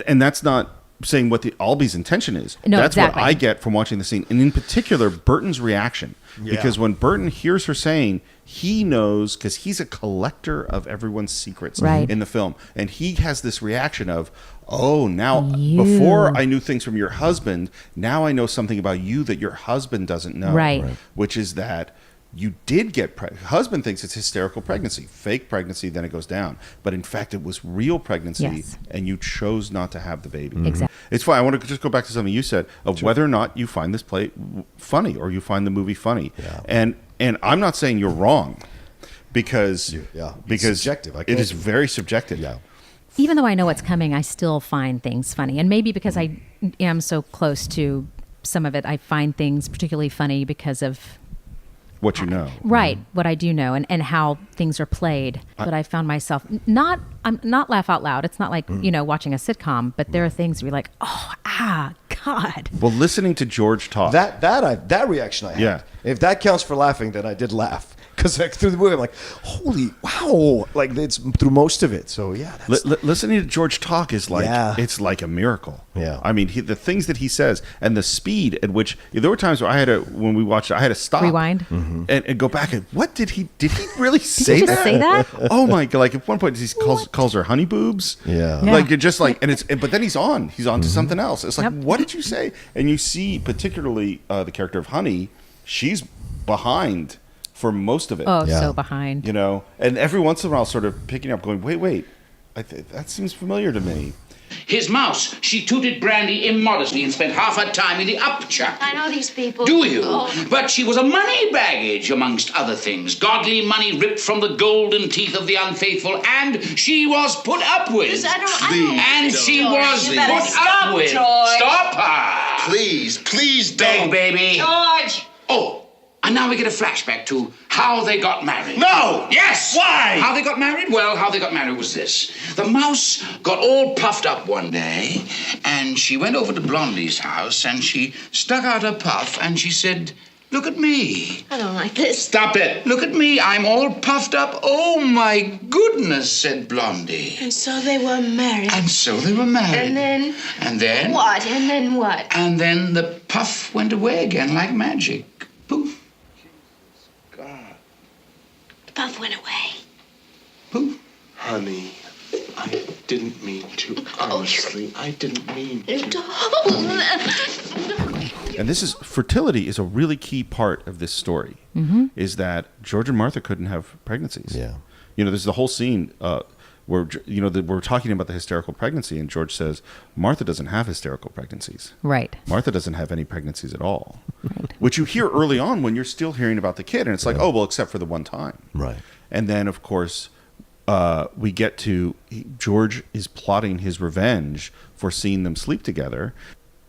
And that's not saying what the Albee's intention is. No, that's exactly. what I get from watching the scene. And in particular, Burton's reaction. Yeah. Because when Burton hears her saying, he knows, because he's a collector of everyone's secrets Right. in the film. And he has this reaction of, oh, now, You. before I knew things from your husband, now I know something about you that your husband doesn't know. Right. Which is that you did get pregnant. Husband thinks it's hysterical pregnancy, fake pregnancy, then it goes down. But in fact, it was real pregnancy, Yes. and you chose not to have the baby. Exactly. It's fine. I want to just go back to something you said of whether or not you find this play funny or you find the movie funny. Yeah. And I'm not saying you're wrong because It's subjective. it is very subjective. Yeah. Even though I know what's coming, I still find things funny. And maybe because I am so close to some of it, I find things particularly funny because of What you know. right what I do know and how things are played. But I found myself I'm not laugh out loud. It's not like watching a sitcom, but there are things where you're like, God. Well, listening to George talk. That reaction I had. Yeah. If that counts for laughing, then I did laugh. Because through the movie, I'm like, holy wow! Like it's through most of it. So yeah, that's, listening to George talk is like it's like a miracle. Yeah. I mean, the things that he says and the speed at which there were times where when we watched it, I had to stop, Rewind, and go back and what did he really say? Did he just say that? Oh my god! Like at one point, he calls her honey boobs. Yeah. Like you're just like, but then he's on to something else. It's like, what did you say? And you see particularly the character of Honey, she's behind for most of it. Oh, so behind. You know, and every once in a while sort of picking up going, wait, that seems familiar to me. His mouse, she tooted Brandy immodestly and spent half her time in the upchuck. I know these people. Do you? Oh. But she was a money baggage, amongst other things. Godly money ripped from the golden teeth of the unfaithful, and she was put up with. She was put up with. George. Stop her. Please Beg, don't. baby. George! Oh, and now we get a flashback to how they got married. No! Yes! Why? How they got married? Well, how they got married was this. The mouse got all puffed up one day, and she went over to Blondie's house, and she stuck out her puff, and she said, "Look at me." I don't like this. Stop it. Look at me. I'm all puffed up. Oh, my goodness, said Blondie. And so they were married. And so they were married. And then? And then? What? And then what? And then the puff went away again like magic. Poof. The puff went away. Poof. Honey, I didn't mean to. Honestly, I didn't mean to. And this is fertility is a really key part of this story. Is that George and Martha couldn't have pregnancies. Yeah. You know, there's the whole scene where we're talking about the hysterical pregnancy, and George says Martha doesn't have hysterical pregnancies. Right. Martha doesn't have any pregnancies at all. Right. Which you hear early on when you're still hearing about the kid, and it's like, oh well, except for the one time. Right. And then of course we get to George is plotting his revenge for seeing them sleep together,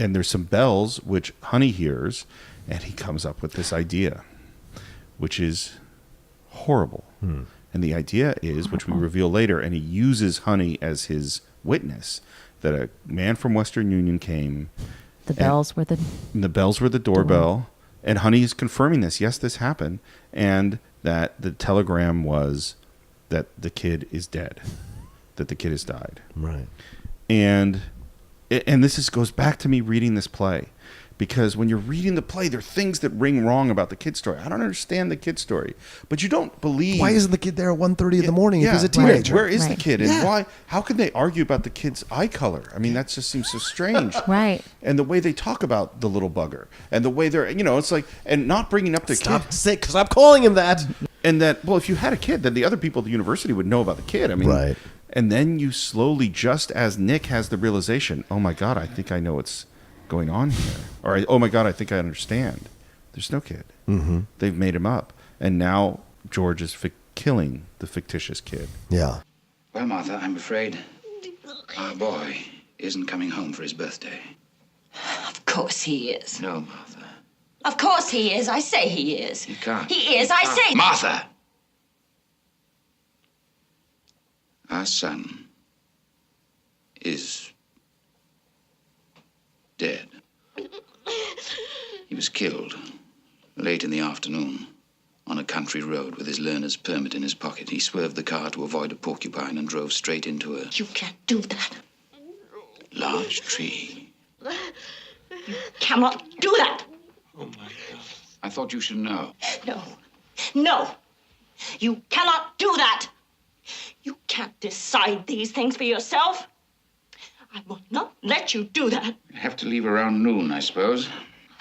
and there's some bells which Honey hears, and he comes up with this idea, which is horrible. And the idea is, which we reveal later, and he uses Honey as his witness, that a man from Western Union came. The bells were the doorbell. And Honey is confirming this. Yes, this happened. And that the telegram was that the kid is dead, that the kid has died. Right. And this goes back to me reading this play. Because when you're reading the play, there are things that ring wrong about the kid story. I don't understand the kid story, but you don't believe. Why isn't the kid there at 1:30 in the morning if he's a teenager? Where is the kid, and why? How can they argue about the kid's eye color? I mean, that just seems so strange. Right. And the way they talk about the little bugger, and the way they're, it's like, and not bringing up the kid. Stop calling him that. And that, well, if you had a kid, then the other people at the university would know about the kid. I mean, right. And then you slowly, just as Nick has the realization, oh my God, I think I know what's going on here, or oh my God, I think I understand. There's no kid. They've made him up, and now George is killing the fictitious kid. Yeah. Well, Martha, I'm afraid our boy isn't coming home for his birthday. Of course he is. No, Martha. Of course he is. I say he is. He can't. He is. I say. Martha! Our son is dead. He was killed late in the afternoon on a country road with his learner's permit in his pocket. He swerved the car to avoid a porcupine and drove straight into a... You can't do that. Large tree. You cannot do that. Oh, my God. I thought you should know. No. No. You cannot do that. You can't decide these things for yourself. I will not let you do that. You have to leave around noon, I suppose.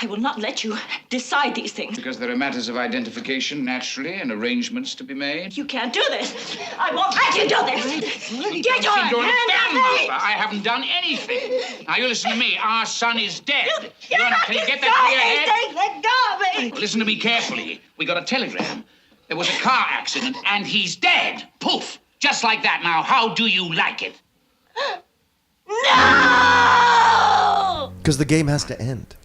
I will not let you decide these things. Because there are matters of identification, naturally, and arrangements to be made. You can't do this. I won't let you do this. Get your hand off me. I haven't done anything. Now, you listen to me. Our son is dead. Can you get that Take clear head? the garbage. Well, listen to me carefully. We got a telegram. There was a car accident, and he's dead. Poof. Just like that. Now, how do you like it? No! Because the game has to end.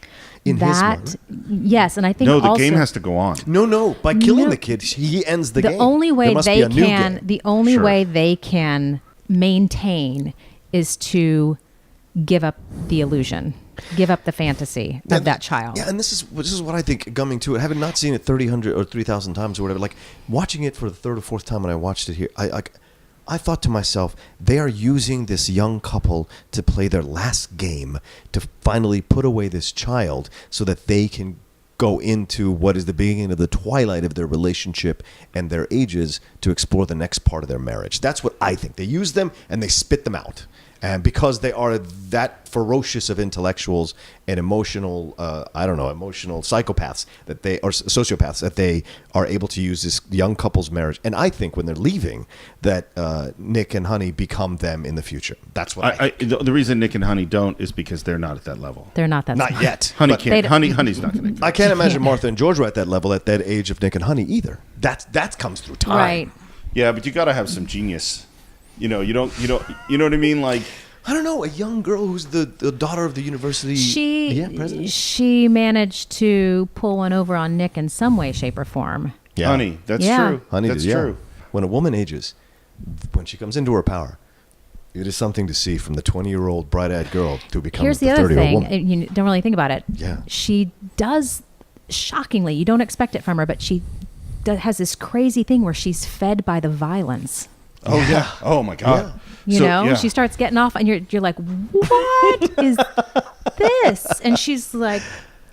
In his mind. Yes, and I think no, the also, game has to go on. No, by killing the kid, he ends the game. The only way they can, Sure. way they can maintain is to give up the illusion, give up the fantasy of that child. Yeah, and this is what I think coming to it, having not seen it 300 or 3,000 times or whatever, like watching it for the third or fourth time when I watched it here, I thought to myself, they are using this young couple to play their last game to finally put away this child so that they can go into what is the beginning of the twilight of their relationship and their ages to explore the next part of their marriage. That's what I think. They use them and they spit them out. And because they are that ferocious of intellectuals and emotional, emotional psychopaths or sociopaths, that they are able to use this young couple's marriage. And I think when they're leaving, that Nick and Honey become them in the future. That's what I think. The reason Nick and Honey don't is because they're not at that level. They're not that. Not yet. Honey can't. Honey's not going to. I can't imagine Martha and George were at that level at that age of Nick and Honey either. That comes through time. Right. Yeah, but you got to have some genius. You know what I mean? Like, I don't know, a young girl who's the daughter of the university president. She managed to pull one over on Nick in some way, shape, or form. Yeah. Honey, that's true. Honey, that's true. When a woman ages, when she comes into her power, it is something to see from the 20-year-old bright-eyed girl to become Here's the the other 30-year-old thing. woman. You don't really think about it. Yeah. She does, shockingly, you don't expect it from her, but she has this crazy thing where she's fed by the violence. Oh yeah. Oh my God. Yeah. She starts getting off, and you're like, what is this? And she's like,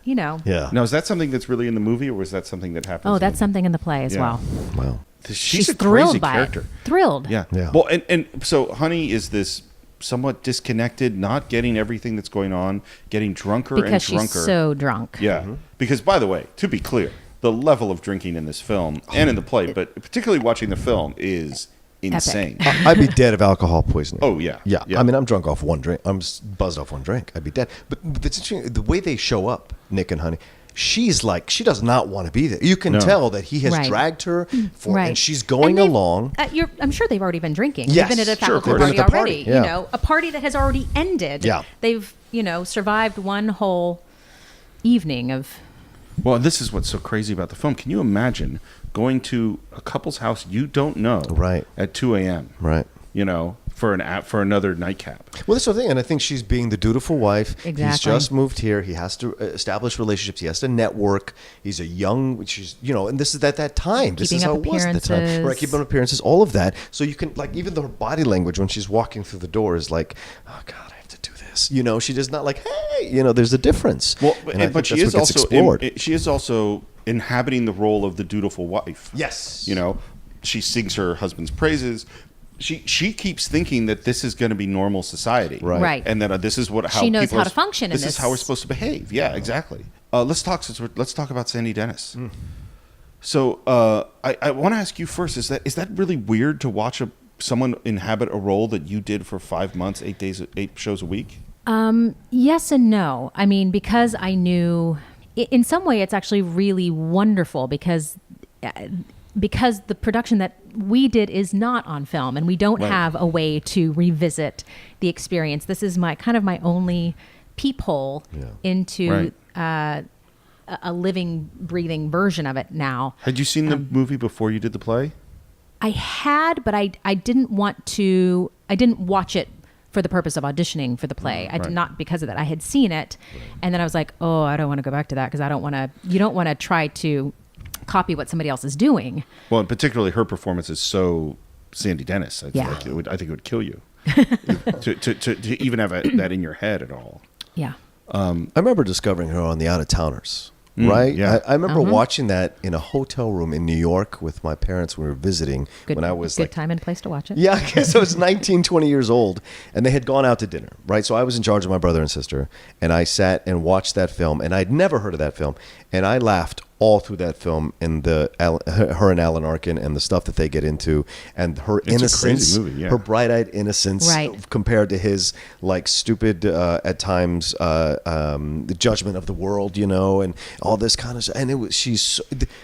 Yeah. Now, is that something that's really in the movie, or was that something that happens? Oh, that's something in the play as well. Wow. She's a thrilled crazy by character. it. Thrilled. Yeah. Well, and so Honey is this somewhat disconnected, not getting everything that's going on, getting drunker because and drunker. She's so drunk. Yeah. Mm-hmm. Because, by the way, to be clear, the level of drinking in this film and in the play, but particularly watching the film, is insane. I'd be dead of alcohol poisoning. Oh, yeah. Yeah. I mean, I'm drunk off one drink. I'm buzzed off one drink. I'd be dead. But it's interesting, the way they show up, Nick and Honey, she's like, she does not want to be there. You can tell that he has dragged her and she's going along. I'm sure they've already been drinking. Yes, They've been at a faculty sure, party already. Yeah. A party that has already ended. Yeah. They've, survived one whole evening of... Well, this is what's so crazy about the film. Can you imagine going to a couple's house you don't know at 2 a.m., right? For another nightcap. Well, that's the thing, and I think she's being the dutiful wife. Exactly. He's just moved here. He has to establish relationships. He has to network. He's a young, which is, and this is at that time. This is how it was at the time. Right, keeping up appearances, all of that. So you can, like, even her body language when she's walking through the door is like, oh God, I have to do this. She does not like, hey, there's a difference. Well, but she is also she is also inhabiting the role of the dutiful wife. Yes. She sings her husband's praises. She keeps thinking that this is going to be normal society, right? And that this is how she knows how to function. This is how we're supposed to behave. Yeah, exactly. Let's talk about Sandy Dennis. So I want to ask you first: is that really weird to watch someone inhabit a role that you did for 5 months, 8 days, 8 shows a week? Yes and no. I mean, because I knew, in some way, it's actually really wonderful because the production that we did is not on film, and we don't have a way to revisit the experience. This is my only peephole into a living, breathing version of it now. Had you seen the movie before you did the play? I had, but I didn't want to. I didn't watch it for the purpose of auditioning for the play. I did not because of that. I had seen it, and then I was like, oh, I don't want to go back to that because I don't want to. You don't want to try to copy what somebody else is doing. Well, and particularly her performance is so Sandy Dennis. I think it would kill you to even have that in your head at all. Yeah. I remember discovering her on The Out-of-Towners. Right? Yeah. I remember watching that in a hotel room in New York with my parents when we were visiting when I was good time and place to watch it. Yeah, I guess I was 19, 20 years old, and they had gone out to dinner, right? So I was in charge of my brother and sister, and I sat and watched that film, and I'd never heard of that film, and I laughed all through that film and her and Alan Arkin and the stuff that they get into and her innocence, a crazy movie, her bright-eyed innocence compared to his like stupid at times the judgment of the world, and all this kind of stuff. And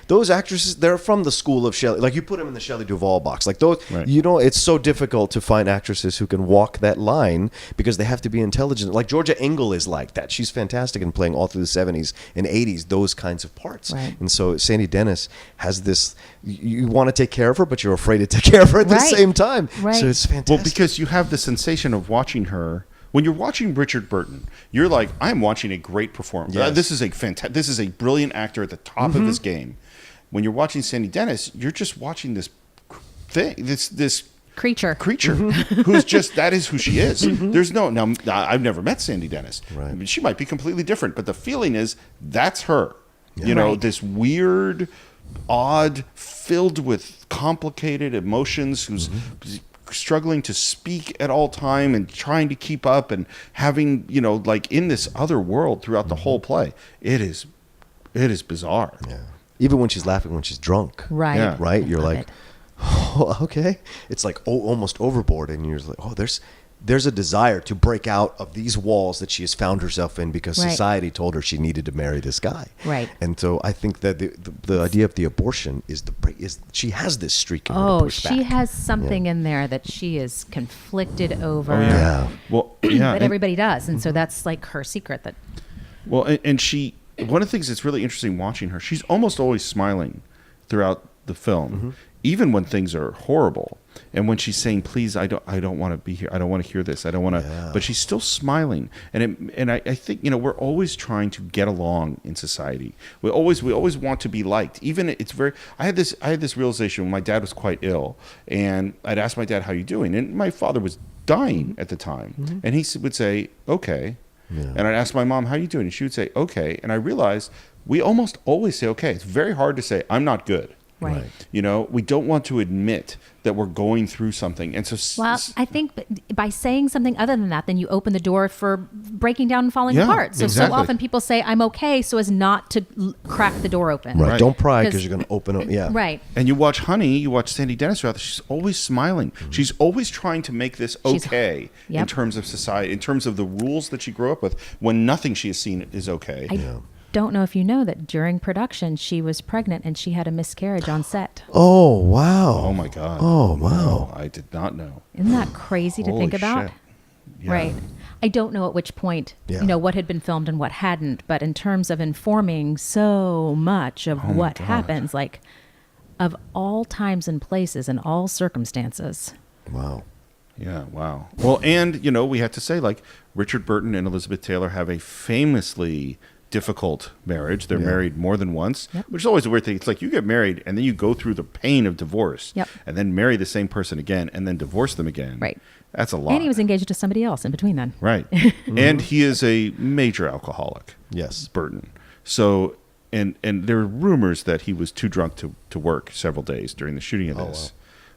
those actresses, they're from the school of Shelley. Like you put them in the Shelley Duvall box. Like those, it's so difficult to find actresses who can walk that line because they have to be intelligent. Like Georgia Engel is like that. She's fantastic in playing all through the 70s and 80s those kinds of parts. Right. And so Sandy Dennis has this, you want to take care of her, but you're afraid to take care of her at the same time. Right. So it's fantastic. Well, because you have the sensation of watching her. When you're watching Richard Burton, you're like, I'm watching a great performance. Yes. This is a brilliant actor at the top of his game. When you're watching Sandy Dennis, you're just watching this thing, this creature who's just, that is who she is. There's now I've never met Sandy Dennis. Right. I mean, she might be completely different, but the feeling is that's her. Yeah. This weird, odd, filled with complicated emotions, who's struggling to speak at all time and trying to keep up and having, like in this other world throughout the whole play. It is bizarre. Yeah. Even when she's laughing when she's drunk. Right. Yeah. Right? You're Love like, it. oh, okay. It's like almost overboard, and you're like, oh, there's a desire to break out of these walls that she has found herself in because Right. society told her she needed to marry this guy. Right. And so I think that the idea of the abortion is she has this streak in her to Oh, push she back. has something in there that she is conflicted over. Oh, Yeah. Well, yeah. But everybody does. And so that's like her secret that Well, and she, one of the things that's really interesting watching her, she's almost always smiling throughout the film, even when things are horrible. And when she's saying, "Please, I don't want to be here. I don't want to hear this. I don't want to." Yeah. But she's still smiling, and I think we're always trying to get along in society. We always want to be liked. Even it's very. I had this realization when my dad was quite ill, and I'd ask my dad, "How you doing?" And my father was dying at the time, and he would say, "Okay." Yeah. And I'd ask my mom, "How you doing?" And she would say, "Okay." And I realized we almost always say, "Okay." It's very hard to say, "I'm not good." Right. We don't want to admit that we're going through something. And so, Well, I think by saying something other than that, then you open the door for breaking down and falling Yeah, apart. So exactly. often people say, I'm okay, so as not to crack the door open. Right. Right. Don't pry because 'Cause- you're going to open up. Yeah. Right. and you watch Sandy Dennis throughout this, she's always smiling. She's always trying to make this She's- okay in Yep. terms of society, in terms of the rules that she grew up with, when nothing she has seen is okay. I don't know if you know that during production, she was pregnant and she had a miscarriage on set. Oh, wow. Oh my God. Oh, wow. No, I did not know. Isn't that crazy to Holy think about? shit. Yeah. Right. I don't know at which point, Yeah. what had been filmed and what hadn't, but in terms of informing so much of what happens, like of all times and places and all circumstances. Wow. Yeah, wow. Well, and, we have to say, like, Richard Burton and Elizabeth Taylor have a famously difficult marriage. They're married more than once, which is always a weird thing. It's like you get married and then you go through the pain of divorce and then marry the same person again and then divorce them again. Right. That's a lot. And he was engaged to somebody else in between then. Right. And he is a major alcoholic. Yes. Burton. So, and there are rumors that he was too drunk to work several days during the shooting of this.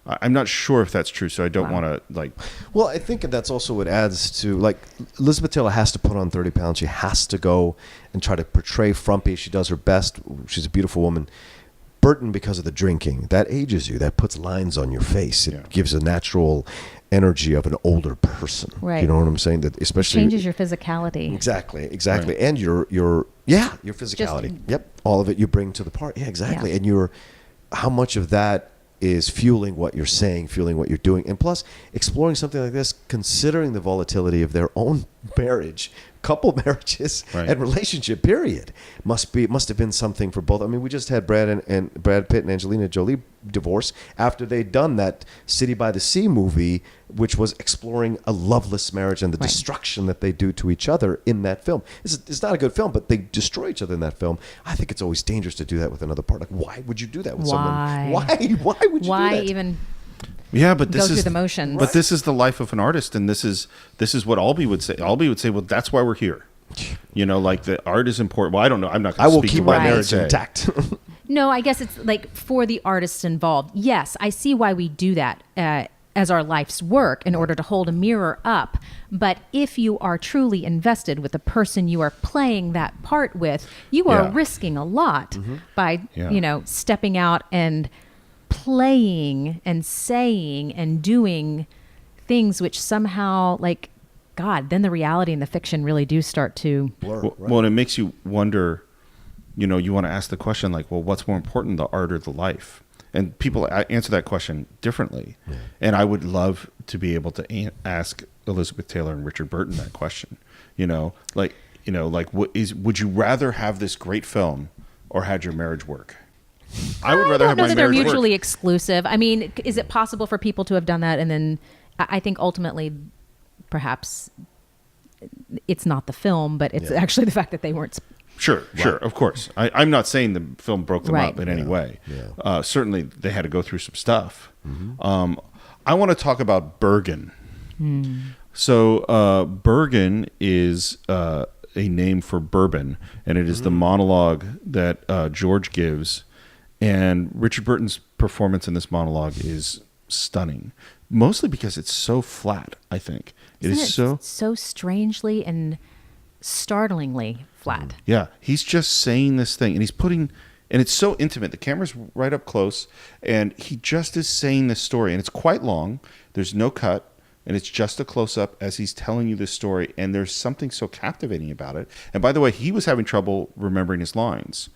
I'm not sure if that's true, so I don't want to, Well, I think that's also what adds to, Elizabeth Taylor has to put on 30 pounds. She has to go and try to portray frumpy. She does her best. She's a beautiful woman. Burton, because of the drinking, that ages you. That puts lines on your face. It gives a natural energy of an older person. Right. You know what I'm saying? That especially Changes your physicality. Exactly. Right. And your physicality. Yep. All of it you bring to the party. Yeah, exactly. Yeah. And how much of that is fueling what you're saying, fueling what you're doing, and plus exploring something like this, considering the volatility of their own marriage, couple marriages, and relationship. Period. Must have been something for both. I mean, we just had Brad Pitt and Angelina Jolie divorce after they'd done that City by the Sea movie, which was exploring a loveless marriage and the destruction that they do to each other in that film. It's not a good film, but they destroy each other in that film. I think it's always dangerous to do that with another partner. Why would you do that with someone? Why would you do that? Why even Yeah, but this go through is the motions? But this is the life of an artist, and this is what Albee would say. Albee would say, "Well, that's why we're here." The art is important. Well, I don't know. I'm not going I to will speak keep to what my he would marriage say. intact. No, I guess it's like for the artists involved. Yes, I see why we do that as our life's work in order to hold a mirror up. But if you are truly invested with the person you are playing that part with, you are risking a lot by, stepping out and playing and saying and doing things which somehow, like, God, then the reality and the fiction really do start to Blur. Well, and it makes you wonder, you want to ask the question, like, well, what's more important, the art or the life? And people answer that question differently. Yeah. And I would love to be able to ask Elizabeth Taylor and Richard Burton that question. Would you rather have this great film or had your marriage work? I would rather have my I don't know that they're marriage mutually work. exclusive. I mean, is it possible for people to have done that? And then I think ultimately, perhaps it's not the film, but it's actually the fact that they weren't. Sure, of course. I'm not saying the film broke them up in any way. Yeah. Certainly, they had to go through some stuff. I want to talk about Bergen. So, Bergen is a name for bourbon, and it is the monologue that George gives. And Richard Burton's performance in this monologue is stunning. mostly because it's so flat, I think. Isn't it so so strangely and startlingly flat. Yeah, he's just saying this thing, and he's putting, and it's so intimate. The camera's right up close, and he just is saying this story, and it's quite long. There's no cut, and it's just a close-up as he's telling you this story, and there's something so captivating about it. And by the way, he was having trouble remembering his lines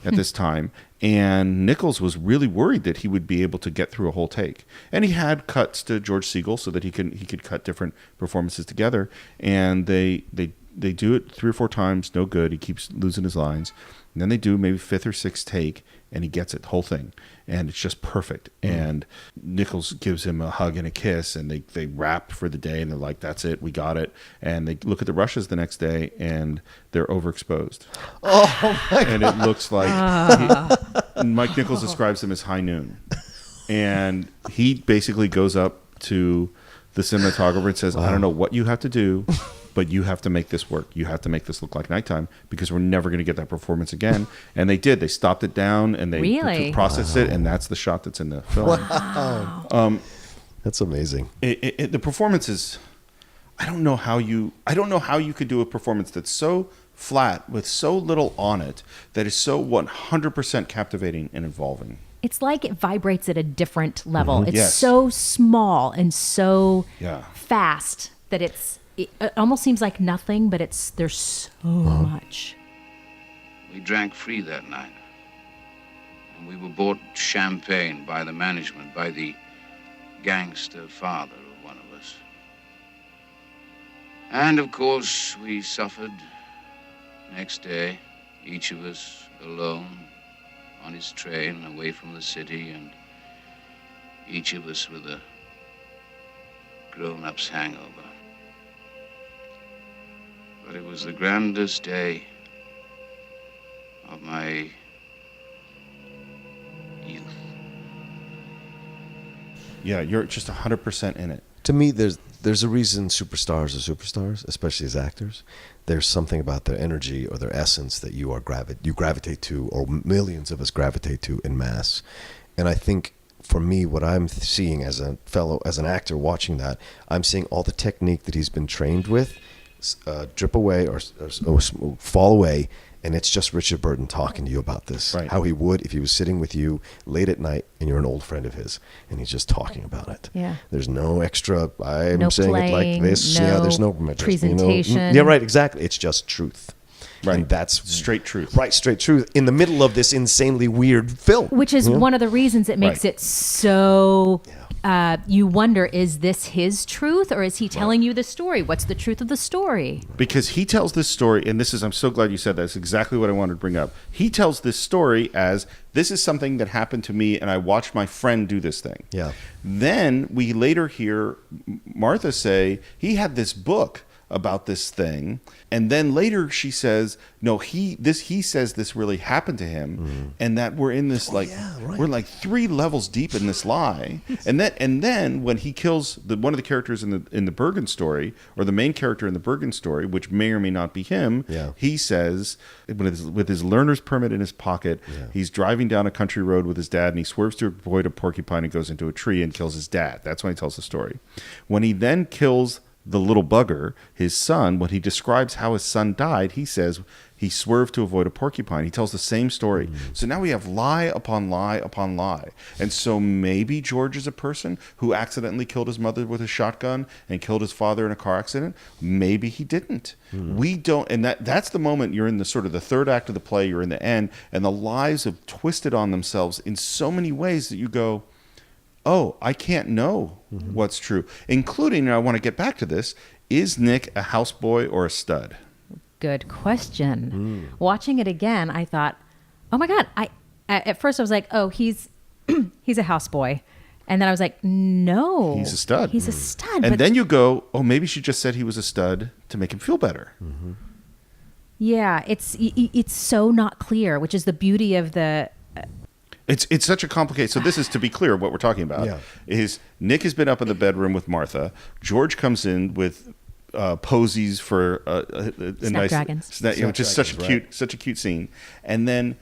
at this time, and Nichols was really worried that he would be able to get through a whole take. And he had cuts to George Siegel so that he could cut different performances together, and they do it 3 or 4 times, no good. He keeps losing his lines. And then they do maybe 5th or 6th take, and he gets it, the whole thing. And it's just perfect. And Nichols gives him a hug and a kiss, and they wrap for the day, and they're like, that's it, we got it. And they look at the rushes the next day, and they're overexposed. Oh, my God. And it looks like Mike Nichols describes them as high noon. And he basically goes up to the cinematographer and says, I don't know what you have to do, but you have to make this work. You have to make this look like nighttime because we're never going to get that performance again. And they did. They stopped it down and they processed it, and that's the shot that's in the film. Wow. That's amazing. The performance is, I don't know how you could do a performance that's so flat with so little on it that is so 100% captivating and involving. It's like it vibrates at a different level. It's Yes. so small and so fast that it almost seems like nothing, but there's so much. We drank free that night. And we were bought champagne by the management, by the gangster father of one of us. And of course, we suffered. Next day, each of us alone on his train away from the city, and each of us with a grown-up's hangover. But it was the grandest day of my youth. Yeah, you're just 100% in it. To me, there's a reason superstars are superstars, especially as actors. There's something about their energy or their essence that you gravitate to, or millions of us gravitate to en masse. And I think for me, what I'm seeing as an actor watching that, I'm seeing all the technique that he's been trained with drip away or fall away, and it's just Richard Burton talking to you about this. Right. How he would if he was sitting with you late at night and you're an old friend of his, and he's just talking about it. Yeah. There's no extra, I'm No saying it like this. playing, There's no presentation. Yeah, right, exactly. It's just truth. Right. And that's straight truth. Right, straight truth in the middle of this insanely weird film. Which is one of the reasons it makes Right. it so... you wonder, is this his truth, or is he telling you the story? What's the truth of the story? Because he tells this story, and this is, I'm so glad you said that. That's exactly what I wanted to bring up. He tells this story as, this is something that happened to me, and I watched my friend do this thing. Yeah. Then we later hear Martha say, he had this book about this thing, and then later she says, no, he says this really happened to him, and that we're in this we're like 3 levels deep in this lie. and then when he kills one of the characters in the Bergen story, or the main character in the Bergen story, which may or may not be him, he says, with his learner's permit in his pocket, he's driving down a country road with his dad, and he swerves to avoid a porcupine and goes into a tree and kills his dad. That's when he tells the story. When he then kills the little bugger, his son, when he describes how his son died, he says he swerved to avoid a porcupine. He tells the same story. So now we have lie upon lie upon lie. And so maybe George is a person who accidentally killed his mother with a shotgun and killed his father in a car accident. Maybe he didn't. We don't, and that's the moment you're in the sort of the third act of the play, you're in the end, and the lies have twisted on themselves in so many ways that you go, oh, I can't know what's true. Including, and I want to get back to this, is Nick a houseboy or a stud? Good question. Watching it again, I thought, oh my God. At first I was like, oh, he's a houseboy. And then I was like, no. He's a stud. He's a stud. And then you go, oh, maybe she just said he was a stud to make him feel better. Yeah, it's so not clear, which is the beauty of the... It's such a complicated... So this is, to be clear, what we're talking about is Nick has been up in the bedroom with Martha. George comes in with posies for a nice... Snapdragons. Which is such a cute scene. And then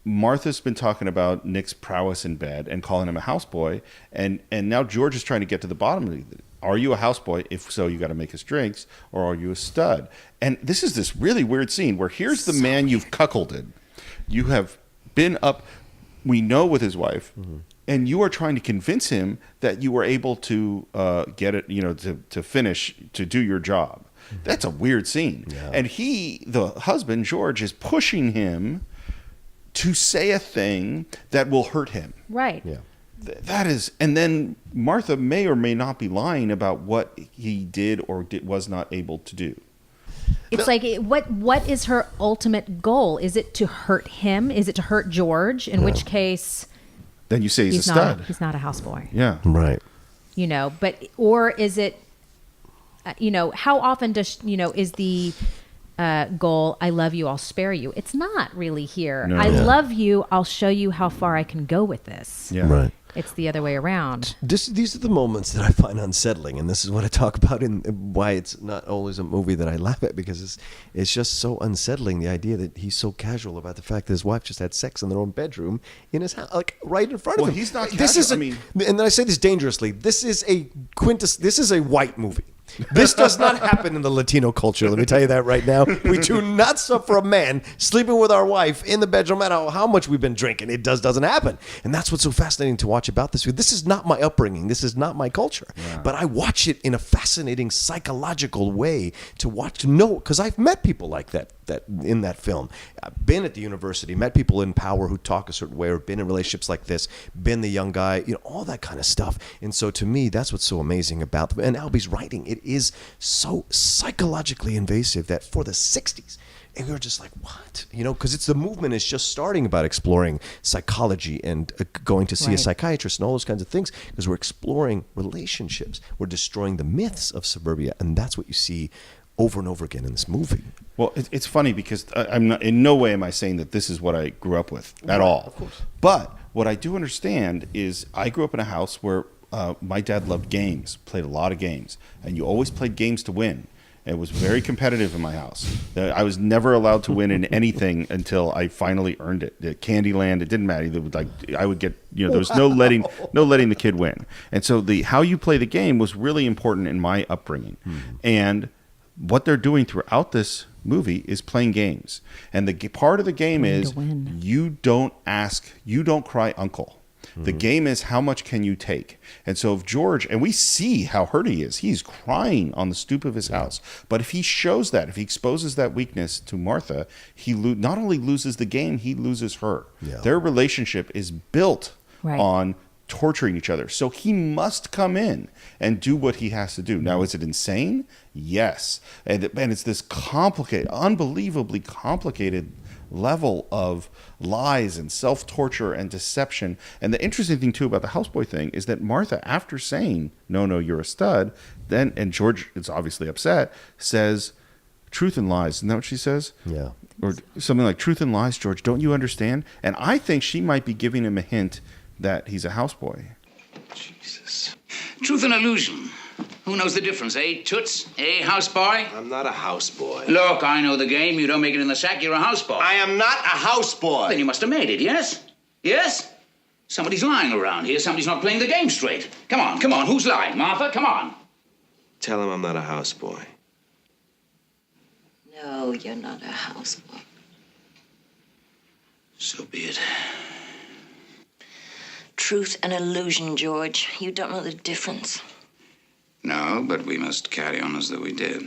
Martha's been talking about Nick's prowess in bed and calling him a houseboy, and now George is trying to get to the bottom of it. Are you a houseboy? If so, you got to make us drinks, or are you a stud? And this is this really weird scene where here's the man you've cuckolded. You have been up, we know, with his wife, and you are trying to convince him that you were able to get it, to finish, to do your job. That's a weird scene. Yeah. And he, the husband, George, is pushing him to say a thing that will hurt him. Right. Yeah. That is, and then Martha may or may not be lying about what he did or was not able to do. It's like, what is her ultimate goal? Is it to hurt him? Is it to hurt George? In which case, then you say he's a stud. He's not a houseboy. Yeah. Right. Or is it, how often does, is the goal, I love you, I'll spare you? It's not really here. No. I love you, I'll show you how far I can go with this. Yeah. Right. It's the other way around. These are the moments that I find unsettling, and this is what I talk about in why it's not always a movie that I laugh at, because it's just so unsettling, the idea that he's so casual about the fact that his wife just had sex in their own bedroom in his house, like right in front of him. Well, he's not This casual. is and I say this dangerously. This is this is a white movie. This does not happen in the Latino culture. Let me tell you that right now. We do not suffer a man sleeping with our wife in the bedroom, no matter how much we've been drinking. It doesn't happen. And that's what's so fascinating to watch about this. This is not my upbringing. This is not my culture. Yeah. But I watch it in a fascinating psychological way to know, because I've met people like that in that film. I've been at the university, met people in power who talk a certain way, or been in relationships like this, been the young guy, all that kind of stuff. And so to me, that's what's so amazing about them. And Albee's writing, it is so psychologically invasive that for the 60s, and we were just like, what? Because the movement is just starting about exploring psychology and going to see a psychiatrist and all those kinds of things, because we're exploring relationships. We're destroying the myths of suburbia, and that's what you see over and over again in this movie. Well, it's funny because I'm not, in no way am I saying that this is what I grew up with at all. Of course. But what I do understand is I grew up in a house where my dad loved games, played a lot of games, and you always played games to win. It was very competitive in my house. I was never allowed to win in anything until I finally earned it. Candyland, it didn't matter. I would get, there was no letting the kid win. And so how you play the game was really important in my upbringing. And what they're doing throughout this movie is playing games. And the part of the game is you don't cry uncle. The game is how much can you take? And so if George, and we see how hurt he is, he's crying on the stoop of his house. But if he shows that, if he exposes that weakness to Martha, he not only loses the game, he loses her. Yeah. Their relationship is built on torturing each other. So he must come in and do what he has to do. Now, is it insane? Yes. And it's this unbelievably complicated level of lies and self-torture and deception. And the interesting thing too about the houseboy thing is that Martha, after saying no, you're a stud, and George is obviously upset, says truth and lies. Isn't that what she says? Yeah. Or something like, truth and lies, George, don't you understand? And I think she might be giving him a hint that he's a houseboy. Jesus. Truth and illusion. Who knows the difference, eh, Toots? Eh, houseboy? I'm not a houseboy. Look, I know the game. You don't make it in the sack, you're a houseboy. I am not a houseboy. Then you must have made it, yes? Yes? Somebody's lying around here. Somebody's not playing the game straight. Come on. Who's lying? Martha, come on. Tell him I'm not a houseboy. No, you're not a houseboy. So be it. Truth and illusion, George. You don't know the difference. No, but we must carry on as though we did.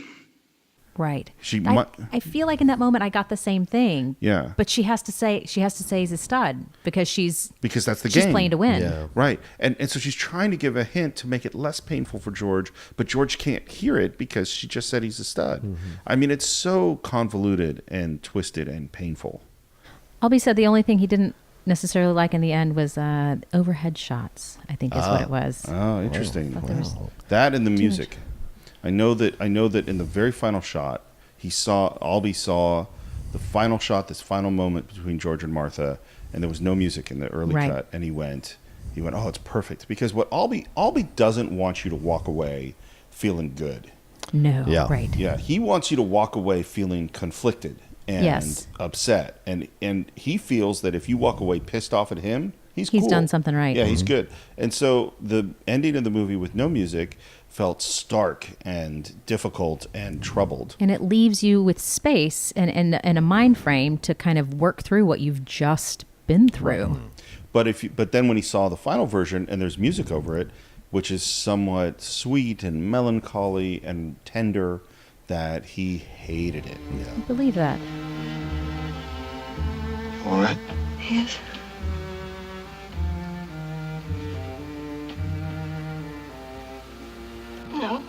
Right. I feel like in that moment I got the same thing. Yeah. But she has to say he's a stud because that's the game. She's playing to win. Yeah. Right. And so she's trying to give a hint to make it less painful for George, but George can't hear it because she just said he's a stud. Mm-hmm. I mean, it's so convoluted and twisted and painful. Albee said the only thing he didn't necessarily like in the end was overhead shots, I think is what it was. Oh, interesting. Wow. That and the music. I know that in the very final shot, Albee saw the final shot, this final moment between George and Martha, and there was no music in the early cut, and he went, oh, it's perfect. Because what Albee doesn't want you to walk away feeling good. No, right. Yeah, he wants you to walk away feeling conflicted and upset, and he feels that if you walk away pissed off at him, he's cool. done something right. Yeah, he's good. And so the ending of the movie with no music felt stark and difficult and troubled. And it leaves you with space and a mind frame to kind of work through what you've just been through. But then when he saw the final version and there's music over it, which is somewhat sweet and melancholy and tender, that he hated it. I believe that. All right? Yes. No.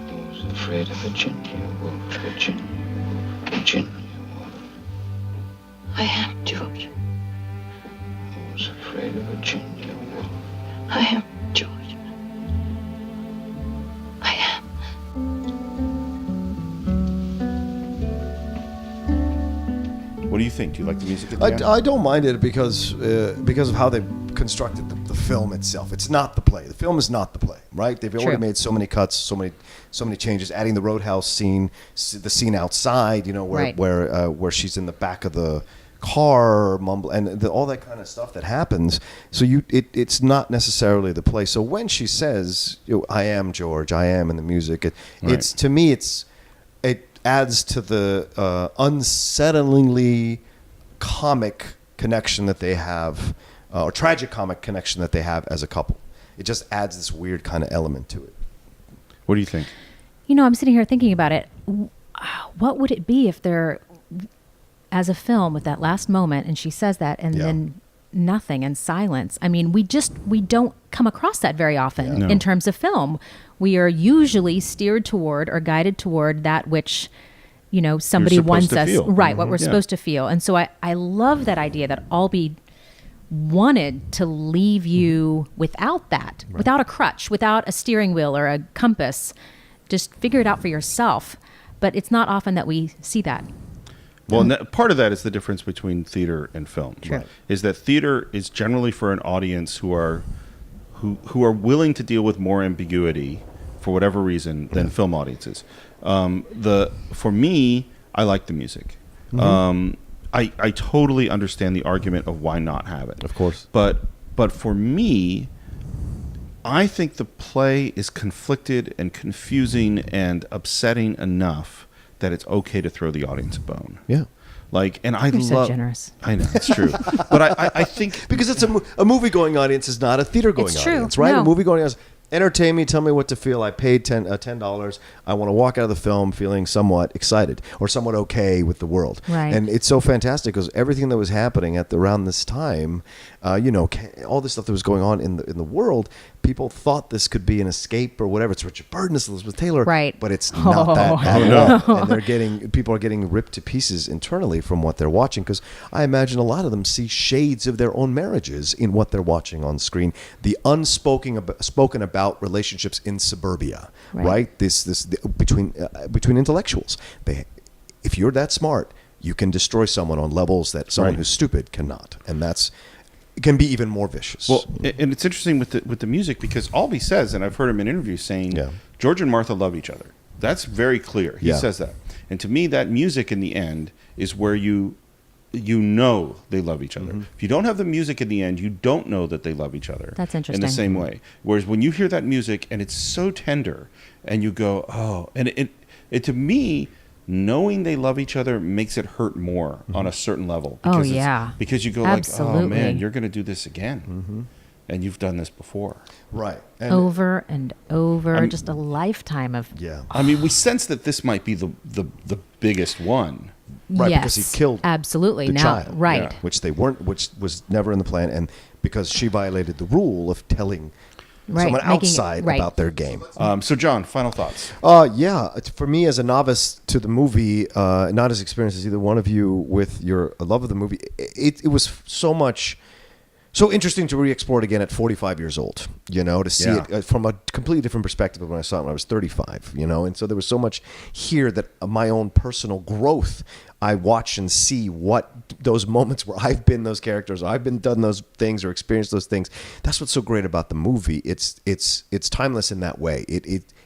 Who's afraid of Virginia Woolf? Virginia Woolf. Virginia Woolf. I am, George. Who's afraid of Virginia Woolf? I am, George. I am. What do you think? Do you like the music at the end? I don't mind it because of how they constructed the film itself. It's not the play. The film is not the play, right? They've already made so many cuts, so many changes. Adding the roadhouse scene, the scene outside, where she's in the back of the car, and all that kind of stuff that happens. So it's not necessarily the play. So when she says, "I am George, I am," in the music, it's to me, it adds to the unsettlingly comic connection that they have, or tragic comic connection that they have as a couple. It just adds this weird kind of element to it. What do you think? I'm sitting here thinking about it. What would it be if they're, as a film, with that last moment, and she says that, and then nothing and silence? I mean, we don't come across that very often in terms of film. We are usually steered toward or guided toward that which, somebody wants us, right, what we're supposed to feel. And so I love that idea that Albee wanted to leave you without that, without a crutch, without a steering wheel or a compass. Just figure it out for yourself. But it's not often that we see that. Well, part of that is the difference between theater and film. True. Is that theater is generally for an audience who are willing to deal with more ambiguity for whatever reason than film audiences. For me, I like the music. I totally understand the argument of why not have it. Of course. But for me, I think the play is conflicted and confusing and upsetting enough that it's okay to throw the audience a bone. Yeah. You're so generous. I know, it's true. But I think... Because it's a movie-going audience is not a theater-going audience, right? No. A movie-going audience, entertain me, tell me what to feel. I paid $10. I want to walk out of the film feeling somewhat excited or somewhat okay with the world. Right. And it's so fantastic because everything that was happening around this time, all this stuff that was going on in the world, people thought this could be an escape or whatever. It's Richard Burton, it's Elizabeth Taylor, right? But it's not that at all. And people are getting ripped to pieces internally from what they're watching, because I imagine a lot of them see shades of their own marriages in what they're watching on screen. The spoken about relationships in suburbia, right? This between intellectuals. If you're that smart, you can destroy someone on levels that someone who's stupid cannot, and it can be even more vicious. Well, and it's interesting with the music, because Albee says, and I've heard him in interviews saying, George and Martha love each other. That's very clear. He says that. And to me, that music in the end is where you know they love each other. If you don't have the music in the end, you don't know that they love each other. That's interesting. In the same way. Whereas when you hear that music and it's so tender and you go, oh, and it to me, knowing they love each other makes it hurt more on a certain level. Because because you go Absolutely. like, oh man, you're going to do this again. And you've done this before. Right. And over and over, just a lifetime of... Yeah. I mean, we sense that this might be the biggest one. Right, yes, because he killed absolutely the now, child, right? Which was never in the plan, and because she violated the rule of telling someone outside about their game. So, John, final thoughts? For me as a novice to the movie, not as experienced as either one of you with your love of the movie, it was so interesting to re-explore it again at 45 years old, to see it from a completely different perspective than when I saw it when I was 35, and so there was so much here that my own personal growth I watch and see what those moments where I've been those characters, or I've been done those things or experienced those things. That's what's so great about the movie. It's timeless in that way.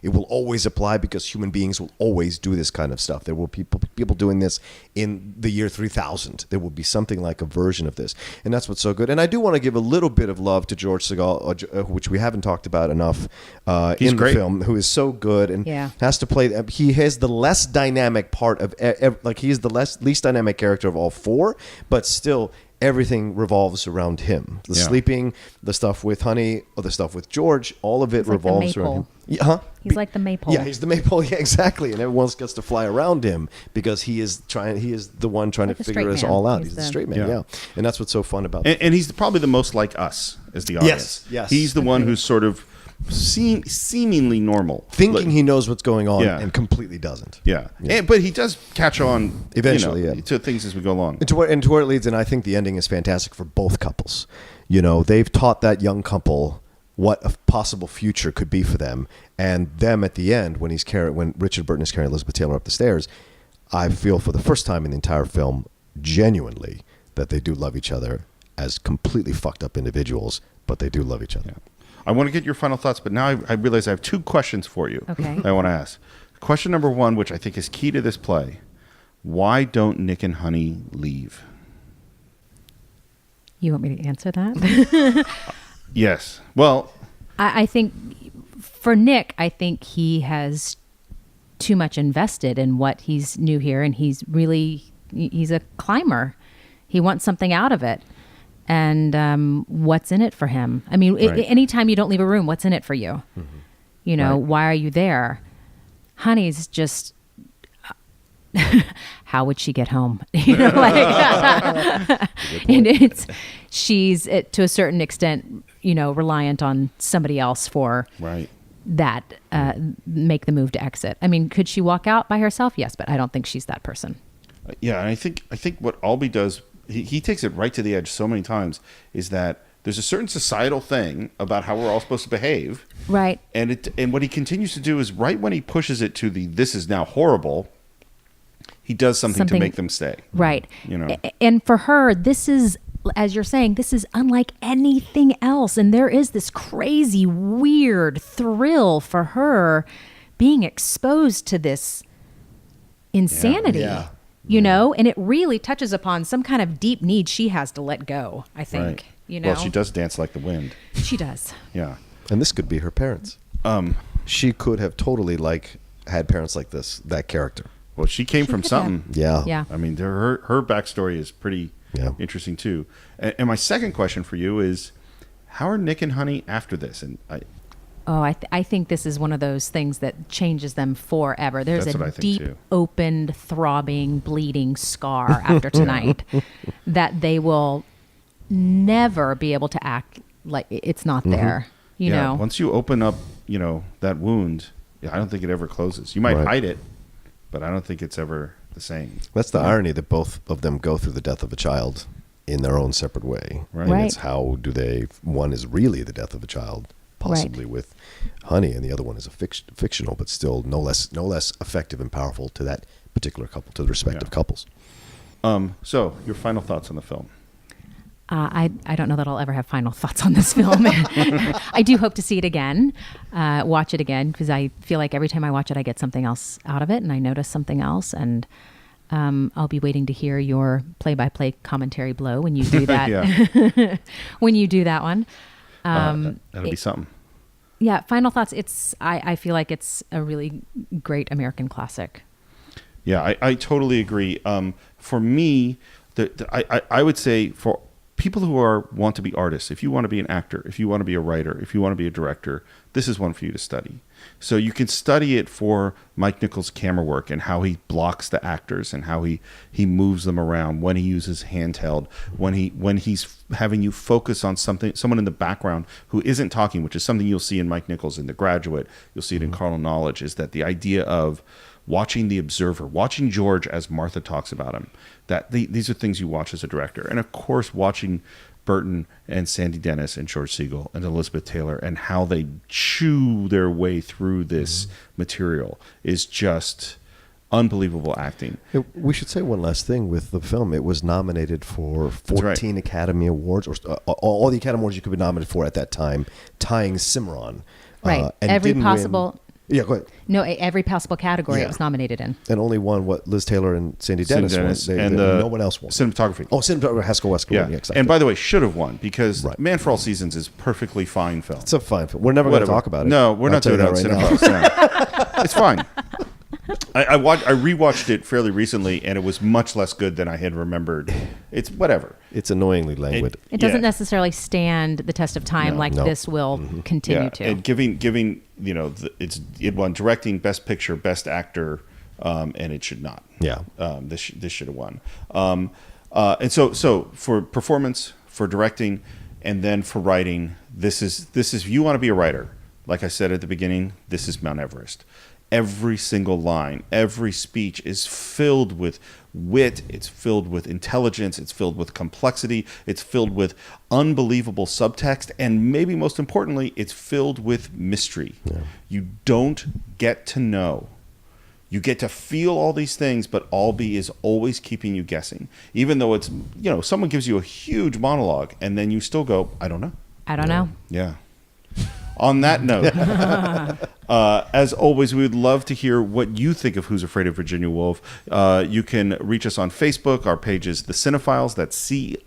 It will always apply because human beings will always do this kind of stuff. There will people doing this in the year 3000. There will be something like a version of this, and that's what's so good. And I do want to give a little bit of love to George Segal, which we haven't talked about enough in the film, who is so good and has to play. He has the less dynamic part of like he is the least dynamic character of all four, but still. Everything revolves around him. The sleeping, the stuff with Honey, or the stuff with George, all of it revolves around him. Yeah, huh? He's like the maypole. Yeah, he's the maypole. Yeah, exactly. And everyone else gets to fly around him because he is the one trying to figure this all out. He's the straight man, yeah. And that's what's so fun about it. And he's probably the most like us as the audience. Yes. He's the one who's sort of seemingly normal, thinking he knows what's going on and completely doesn't. But he does catch on eventually to things as we go along, and to where it leads. And I think the ending is fantastic for both couples. They've taught that young couple what a possible future could be for them, and them at the end when Richard Burton is carrying Elizabeth Taylor up the stairs. I feel for the first time in the entire film genuinely that they do love each other as completely fucked up individuals, but they do love each other. I want to get your final thoughts, but now I realize I have two questions for you. Okay. I want to ask. Question number one, which I think is key to this play: why don't Nick and Honey leave? You want me to answer that? Yes. Well, I think for Nick, I think he has too much invested in what he's new here, and he's a climber. He wants something out of it. And what's in it for him? I mean, anytime you don't leave a room, what's in it for you? Mm-hmm. Why are you there? Honey's just, how would she get home? And she's to a certain extent, reliant on somebody else for that, make the move to exit. I mean, could she walk out by herself? Yes, but I don't think she's that person. Yeah, and I think what Albee does. He takes it right to the edge so many times, is that there's a certain societal thing about how we're all supposed to behave. Right. And what he continues to do is right when he pushes it to this is now horrible, he does something to make them stay. Right. And for her, this is, as you're saying, this is unlike anything else. And there is this crazy, weird thrill for her being exposed to this insanity. Yeah. And it really touches upon some kind of deep need she has to let go, I think. Right. Well, she does dance like the wind. She does. Yeah. And this could be her parents. She could have totally had parents like that character. Well, she came from something. Yeah. I mean, her backstory is pretty interesting too. And my second question for you is, how are Nick and Honey after this? And I think this is one of those things that changes them forever. There's a deep, opened, throbbing, bleeding scar after tonight that they will never be able to act like it's not there. You know, once you open up, that wound, I don't think it ever closes. You might hide it, but I don't think it's ever the same. That's the irony that both of them go through the death of a child in their own separate way. Right. And it's how do they? One is really the death of a child. Possibly with Honey, and the other one is a fictional, but still no less effective and powerful to that particular couple, to the respective couples. So, your final thoughts on the film? I don't know that I'll ever have final thoughts on this film. I do hope to see it again, watch it again, because I feel like every time I watch it, I get something else out of it, and I notice something else, and I'll be waiting to hear your play-by-play commentary blow when you do that. When you do that one. That'll be something. Yeah, final thoughts. I feel like it's a really great American classic. Yeah, I totally agree. For me, I would say for people who want to be artists, if you want to be an actor, if you want to be a writer, if you want to be a director, this is one for you to study. So you can study it for Mike Nichols' camera work and how he blocks the actors and how he moves them around, when he uses handheld, when he's having you focus on someone in the background who isn't talking, which is something you'll see in Mike Nichols in The Graduate, you'll see it in Carnal Knowledge, is that the idea of watching the observer, watching George as Martha talks about him, these are things you watch as a director. And of course, watching Burton and Sandy Dennis and George Segal and Elizabeth Taylor and how they chew their way through this material is just unbelievable acting. We should say one last thing with the film. It was nominated for 14 Academy Awards, or all the Academy Awards you could be nominated for at that time, tying Cimarron. Right. And Every didn't possible. win. Yeah, go ahead. No, every possible category it was nominated in. And only won what Liz Taylor and Sandy Dennis won. No one else won. Cinematography. Oh, cinematography. Haskell Wesker won. Yeah, exactly. And by the way, should have won because Man for All Seasons is a perfectly fine film. It's a fine film. We're never going to talk about it. No, we're not doing that right now. It's fine. I rewatched it fairly recently, and it was much less good than I had remembered. It's whatever. It's annoyingly languid. It doesn't necessarily stand the test of time this will continue to. And giving it won directing, best picture, best actor, and it should not. Yeah. This should have won. And so for performance, for directing, and then for writing, this is if you want to be a writer, like I said at the beginning, this is Mount Everest. Every single line, every speech is filled with wit, it's filled with intelligence, it's filled with complexity, it's filled with unbelievable subtext, and maybe most importantly, it's filled with mystery. Yeah. You don't get to know. You get to feel all these things, but Albee is always keeping you guessing. Even though it's, someone gives you a huge monologue, and then you still go, I don't know. I don't know. Yeah. On that note, as always, we would love to hear what you think of Who's Afraid of Virginia Woolf. You can reach us on Facebook. Our page is The Cine-Files. That's CINE-FILES.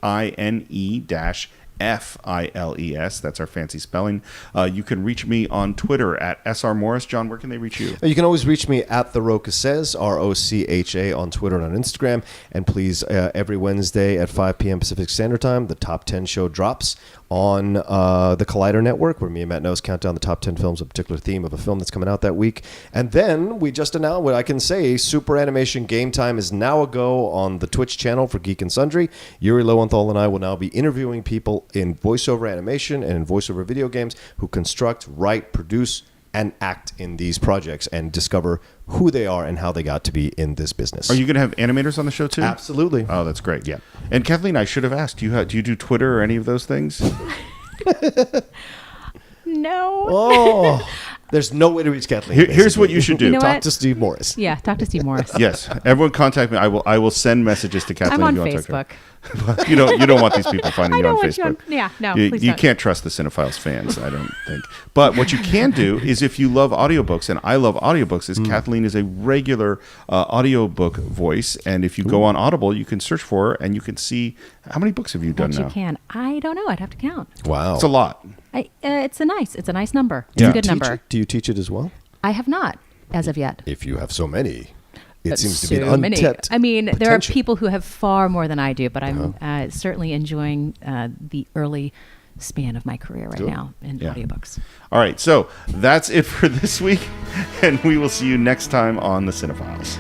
That's our fancy spelling. You can reach me on Twitter at SR Morris. John, where can they reach you? You can always reach me at The Rocha Says, ROCHA, on Twitter and on Instagram. And please, every Wednesday at 5 p.m. Pacific Standard Time, the Top 10 show drops on the Collider Network, where me and Matt Knows count down the top 10 films, a particular theme of a film that's coming out that week. And then we just announced what I can say, Super Animation Game Time is now a go on the Twitch channel for Geek and Sundry. Yuri Lowenthal and I will now be interviewing people in voiceover animation and in voiceover video games who construct, write, produce, and act in these projects and discover who they are and how they got to be in this business. Are you going to have animators on the show too? Absolutely. Oh, that's great. Yeah. And Kathleen, I should have asked, do you do Twitter or any of those things? No. Oh, there's no way to reach Kathleen. Here's what you should do. Talk to Steve Morris. Yeah, talk to Steve Morris. Yes. Everyone contact me. I will send messages to Kathleen. I'm on Facebook. You don't want these people finding you on Facebook. Please you don't. can't trust the Cine-Files fans, I don't think. But what you can do is, if you love audiobooks, and I love audiobooks, is Kathleen is a regular audiobook voice, and if you go on Audible, you can search for her, and you can see how many books have you done now. You can. I don't know. I'd have to count. Wow, it's a lot. It's a nice number. It's a good number. Do you teach it as well? I have not, as of yet. If you have so many. It seems to so be an untapped potential. There are people who have far more than I do, but I'm certainly enjoying the early span of my career right now in audiobooks. All right, so that's it for this week, and we will see you next time on the Cine-Files.